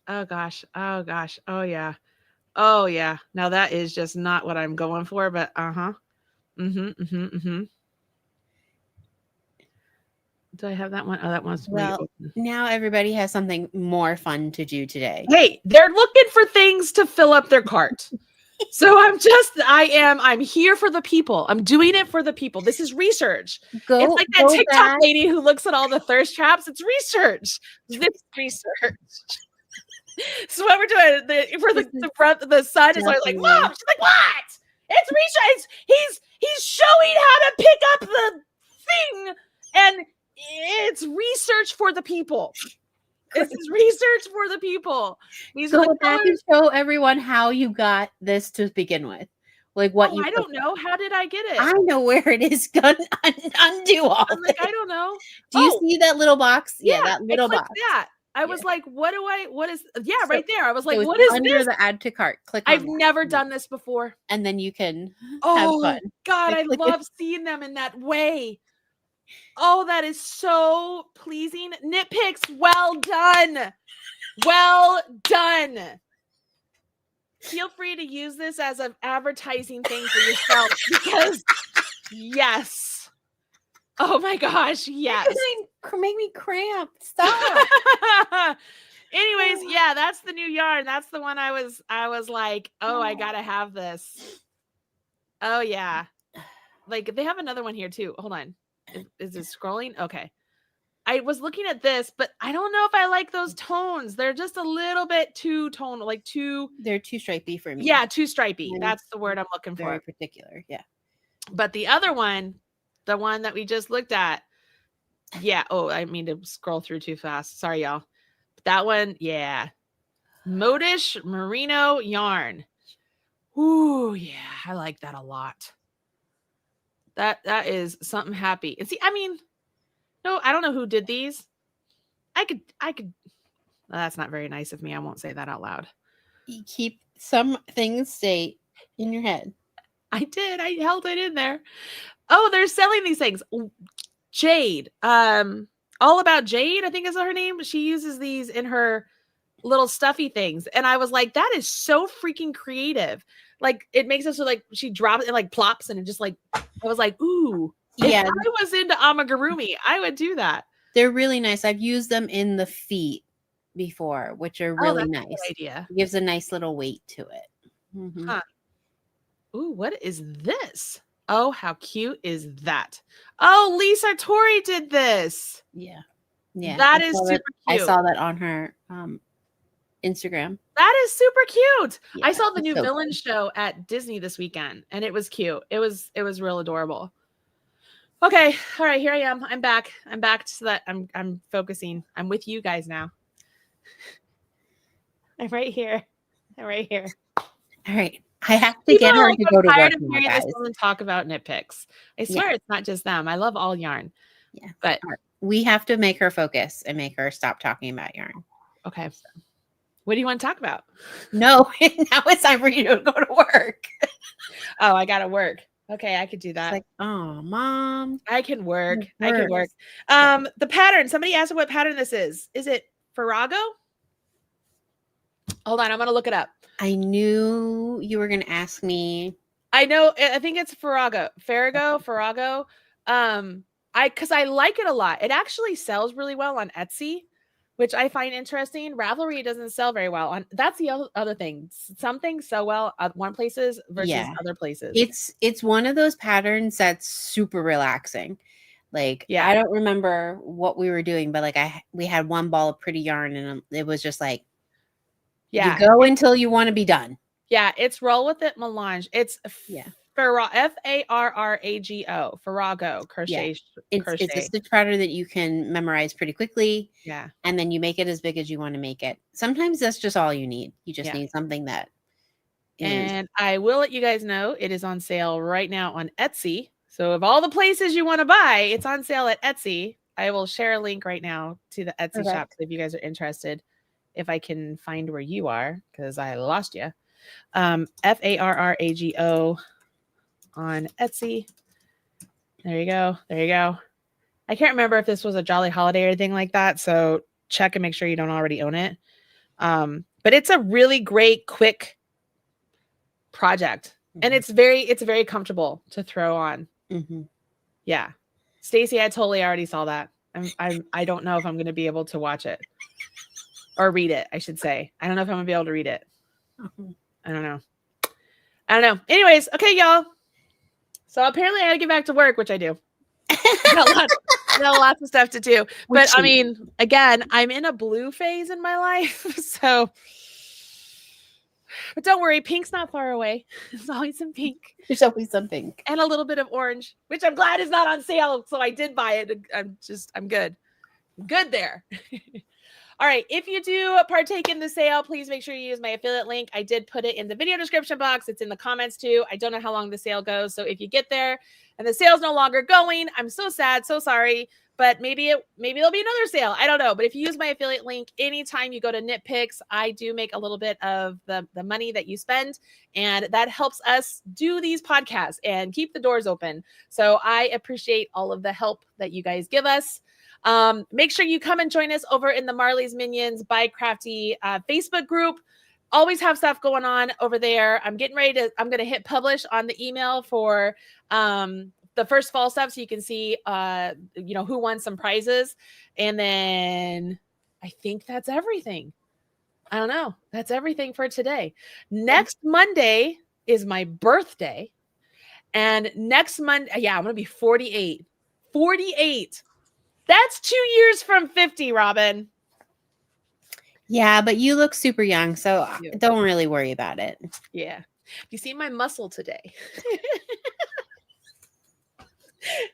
oh gosh. Oh yeah. Oh yeah. Now that is just not what I'm going for, but Do I have that one? Oh, that one's well. Now everybody has something more fun to do today. Hey, they're looking for things to fill up their cart. So I'm here for the people. I'm doing it for the people. This is research. It's like that TikTok lady who looks at all the thirst traps. It's research. This research. So what we're doing the son is always like, Mom. She's like, what? It's research. He's showing how to pick up the thing, and it's research for the people. This is research for the people. Go back and show everyone how you got this to begin with. Like what you. I don't know. How did I get it? I know where it is. Undo all. I'm like, I don't know. Do you see that little box? Yeah, that little box. That. I was like, what is, right there. I was like, what is under this? The add to cart. Click on I've never done this before. And then you can have fun. God, I love seeing them in that way. Oh, that is so pleasing. KnitPicks, well done. Well done. Feel free to use this as an advertising thing for yourself because yes. Oh my gosh, yes. Make me cramp. Stop. Anyways, yeah, that's the new yarn. That's the one I was like, oh, I gotta have this. Oh yeah. Like they have another one here too. Hold on. Is it scrolling? Okay. I was looking at this, but I don't know if I like those tones. They're just a little bit too tonal, they're too stripy for me. Yeah, too stripy. That's the word I'm looking for. Very particular. Yeah. But the other one, the one that we just looked at. Yeah. Oh, I mean to scroll through too fast. Sorry, y'all. That one. Yeah. Modish merino yarn. Ooh, yeah. I like that a lot. That is something happy. And see, I mean, no, I don't know who did these. I could. Well, that's not very nice of me. I won't say that out loud. You keep some things stay in your head. I did. I held it in there. Oh, they're selling these things. Jade. All About Jade, I think is her name. She uses these in her little stuffy things. And I was like, that is so freaking creative. Like, it makes us so like she drops it, like plops, and it just like, I was like, ooh. Yeah. If I was into Amigurumi, I would do that. They're really nice. I've used them in the feet before, which are really that's nice. a good idea. It gives a nice little weight to it. Mm-hmm. Huh. Ooh, what is this? Oh, how cute is that? Oh, Lisa Tori did this. Yeah. Yeah. That is super cute. I saw that on her Instagram. That is super cute. Yeah, I saw the new so villain show at Disney this weekend, and it was cute. It was real adorable. Okay, all right, here I am. I'm back so that I'm focusing. I'm with you guys now. I'm right here. All right. I have to get her to go to work now, guys. This woman talk about KnitPicks. I swear it's not just them. I love all yarn. Yeah, but we have to make her focus and make her stop talking about yarn. Okay. What do you want to talk about? No, now it's time for you to go to work. Oh, I gotta work. Okay, I could do that. It's like, oh, Mom. I can work. The pattern. Somebody asked what pattern this is. Is it Farago? Hold on, I'm gonna look it up. I knew you were gonna ask me. I know. I think it's Farago. Farago. Because I like it a lot. It actually sells really well on Etsy, which I find interesting. Ravelry doesn't sell very well on. That's the other thing. Some things sell well at one places versus other places. It's one of those patterns that's super relaxing. Like, I don't remember what we were doing, but like we had one ball of pretty yarn, and it was just like, you go until you want to be done. Yeah, it's Roll With It Melange. It's Farrago, Farago crochet. It's a stitch pattern that you can memorize pretty quickly. Yeah. And then you make it as big as you want to make it. Sometimes that's just all you need. You just need something that And I will let you guys know it is on sale right now on Etsy. So of all the places you want to buy, it's on sale at Etsy. I will share a link right now to the Etsy shop if you guys are interested. If I can find where you are, because I lost you. Farrago on Etsy. There you go. I can't remember if this was a Jolly Holiday or anything like that, so check and make sure you don't already own it. But it's a really great, quick project, and it's very comfortable to throw on. Mm-hmm. Yeah, Stacy, I totally already saw that. I don't know if I'm going to be able to watch it or read it. I should say. I don't know if I'm going to be able to read it. Mm-hmm. I don't know. Anyways, okay, y'all. So apparently I had to get back to work, which I do. got lots of stuff to do. But I mean, again, I'm in a blue phase in my life. So, but don't worry, pink's not far away. There's always some pink. There's always some pink. And a little bit of orange, which I'm glad is not on sale. So I did buy it. I'm good. Good there. All right. If you do partake in the sale, please make sure you use my affiliate link. I did put it in the video description box. It's in the comments too. I don't know how long the sale goes. So if you get there and the sale's no longer going, I'm so sad. So sorry. But maybe there'll be another sale. I don't know. But if you use my affiliate link, anytime you go to KnitPicks, I do make a little bit of the money that you spend. And that helps us do these podcasts and keep the doors open. So I appreciate all of the help that you guys give us. Make sure you come and join us over in the Marley's Minions by Crafty Facebook group. Always have stuff going on over there. I'm going to hit publish on the email for the first fall stuff, so you can see who won some prizes. And then I think that's everything. I don't know. That's everything for today. Next Monday is my birthday. And next Monday, I'm going to be 48. 48. That's 2 years from 50, Robin. Yeah, but you look super young, so don't really worry about it. Yeah. You see my muscle today.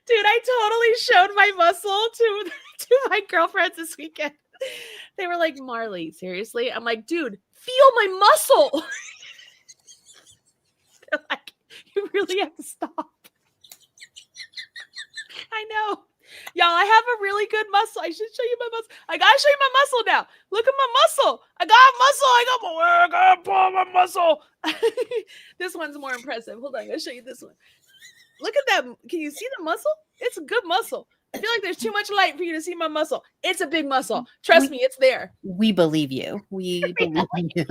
Dude, I totally showed my muscle to my girlfriends this weekend. They were like, Marley, seriously? I'm like, dude, feel my muscle. They're like, you really have to stop. I know. Y'all, I have a really good muscle. I should show you my muscle. I gotta show you my muscle now. Look at my muscle. I gotta pull my muscle. This one's more impressive. Hold on, I'm gonna show you this one. Look at that. Can you see the muscle? It's a good muscle. I feel like there's too much light for you to see my muscle. It's a big muscle. Trust me, it's there. We believe you. We believe you.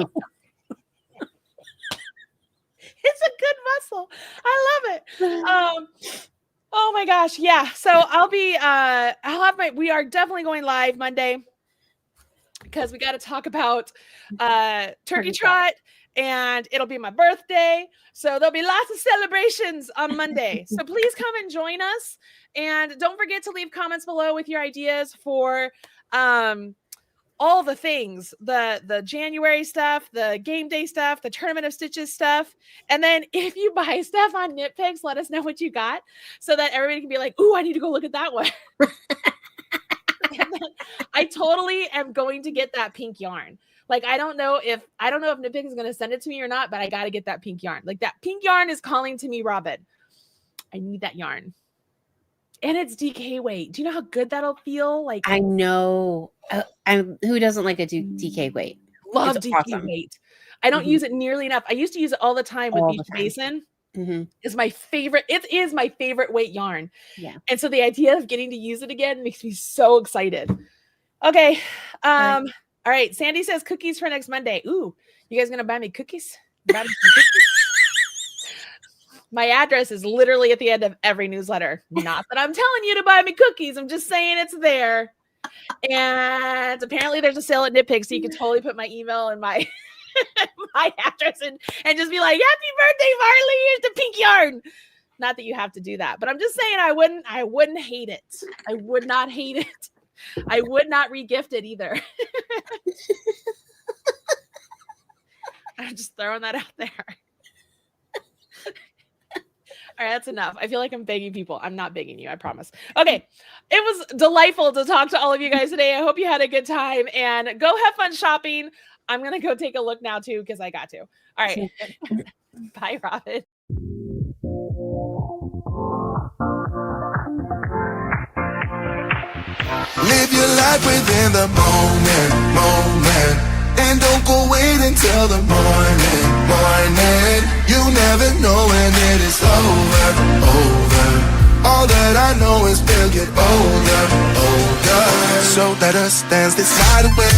It's a good muscle. I love it. Oh my gosh. Yeah. So we are definitely going live Monday because we got to talk about Turkey Trot, and it'll be my birthday. So there'll be lots of celebrations on Monday. So please come and join us. And don't forget to leave comments below with your ideas for all the things, the January stuff, the game day stuff, the Tournament of Stitches stuff. And then if you buy stuff on KnitPicks, let us know what you got so that everybody can be like, ooh, I need to go look at that one. I totally am going to get that pink yarn. Like, I don't know if KnitPicks is going to send it to me or not, but I got to get that pink yarn. Like, that pink yarn is calling to me, Robin. I need that yarn. And it's DK weight. Do you know how good that'll feel? Like, I know. Who doesn't like a DK weight? Love It's DK awesome. weight. I don't use it nearly enough. I used to use it all the time with Beach Basin. Is my favorite. It is my favorite weight yarn. Yeah. And so the idea of getting to use it again makes me so excited. Okay. All right. Sandy says cookies for next Monday. Ooh, you guys gonna buy me cookies? Buy me some cookies? My address is literally at the end of every newsletter. Not that I'm telling you to buy me cookies. I'm just saying it's there. And apparently there's a sale at KnitPicks, so you can totally put my email and my my address and just be like, happy birthday, Marley. Here's the pink yarn. Not that you have to do that, but I'm just saying I wouldn't hate it. I would not hate it. I would not re-gift it either. I'm just throwing that out there. All right, that's enough. I feel like I'm begging people. I'm not begging you, I promise. Okay, it was delightful to talk to all of you guys today. I hope you had a good time, and go have fun shopping. I'm going to go take a look now, too, because I got to. All right. Bye, Robin. Live your life within the moment. And don't go wait until the morning. You never know when it is over. All that I know is we'll get older. So let us dance this night away.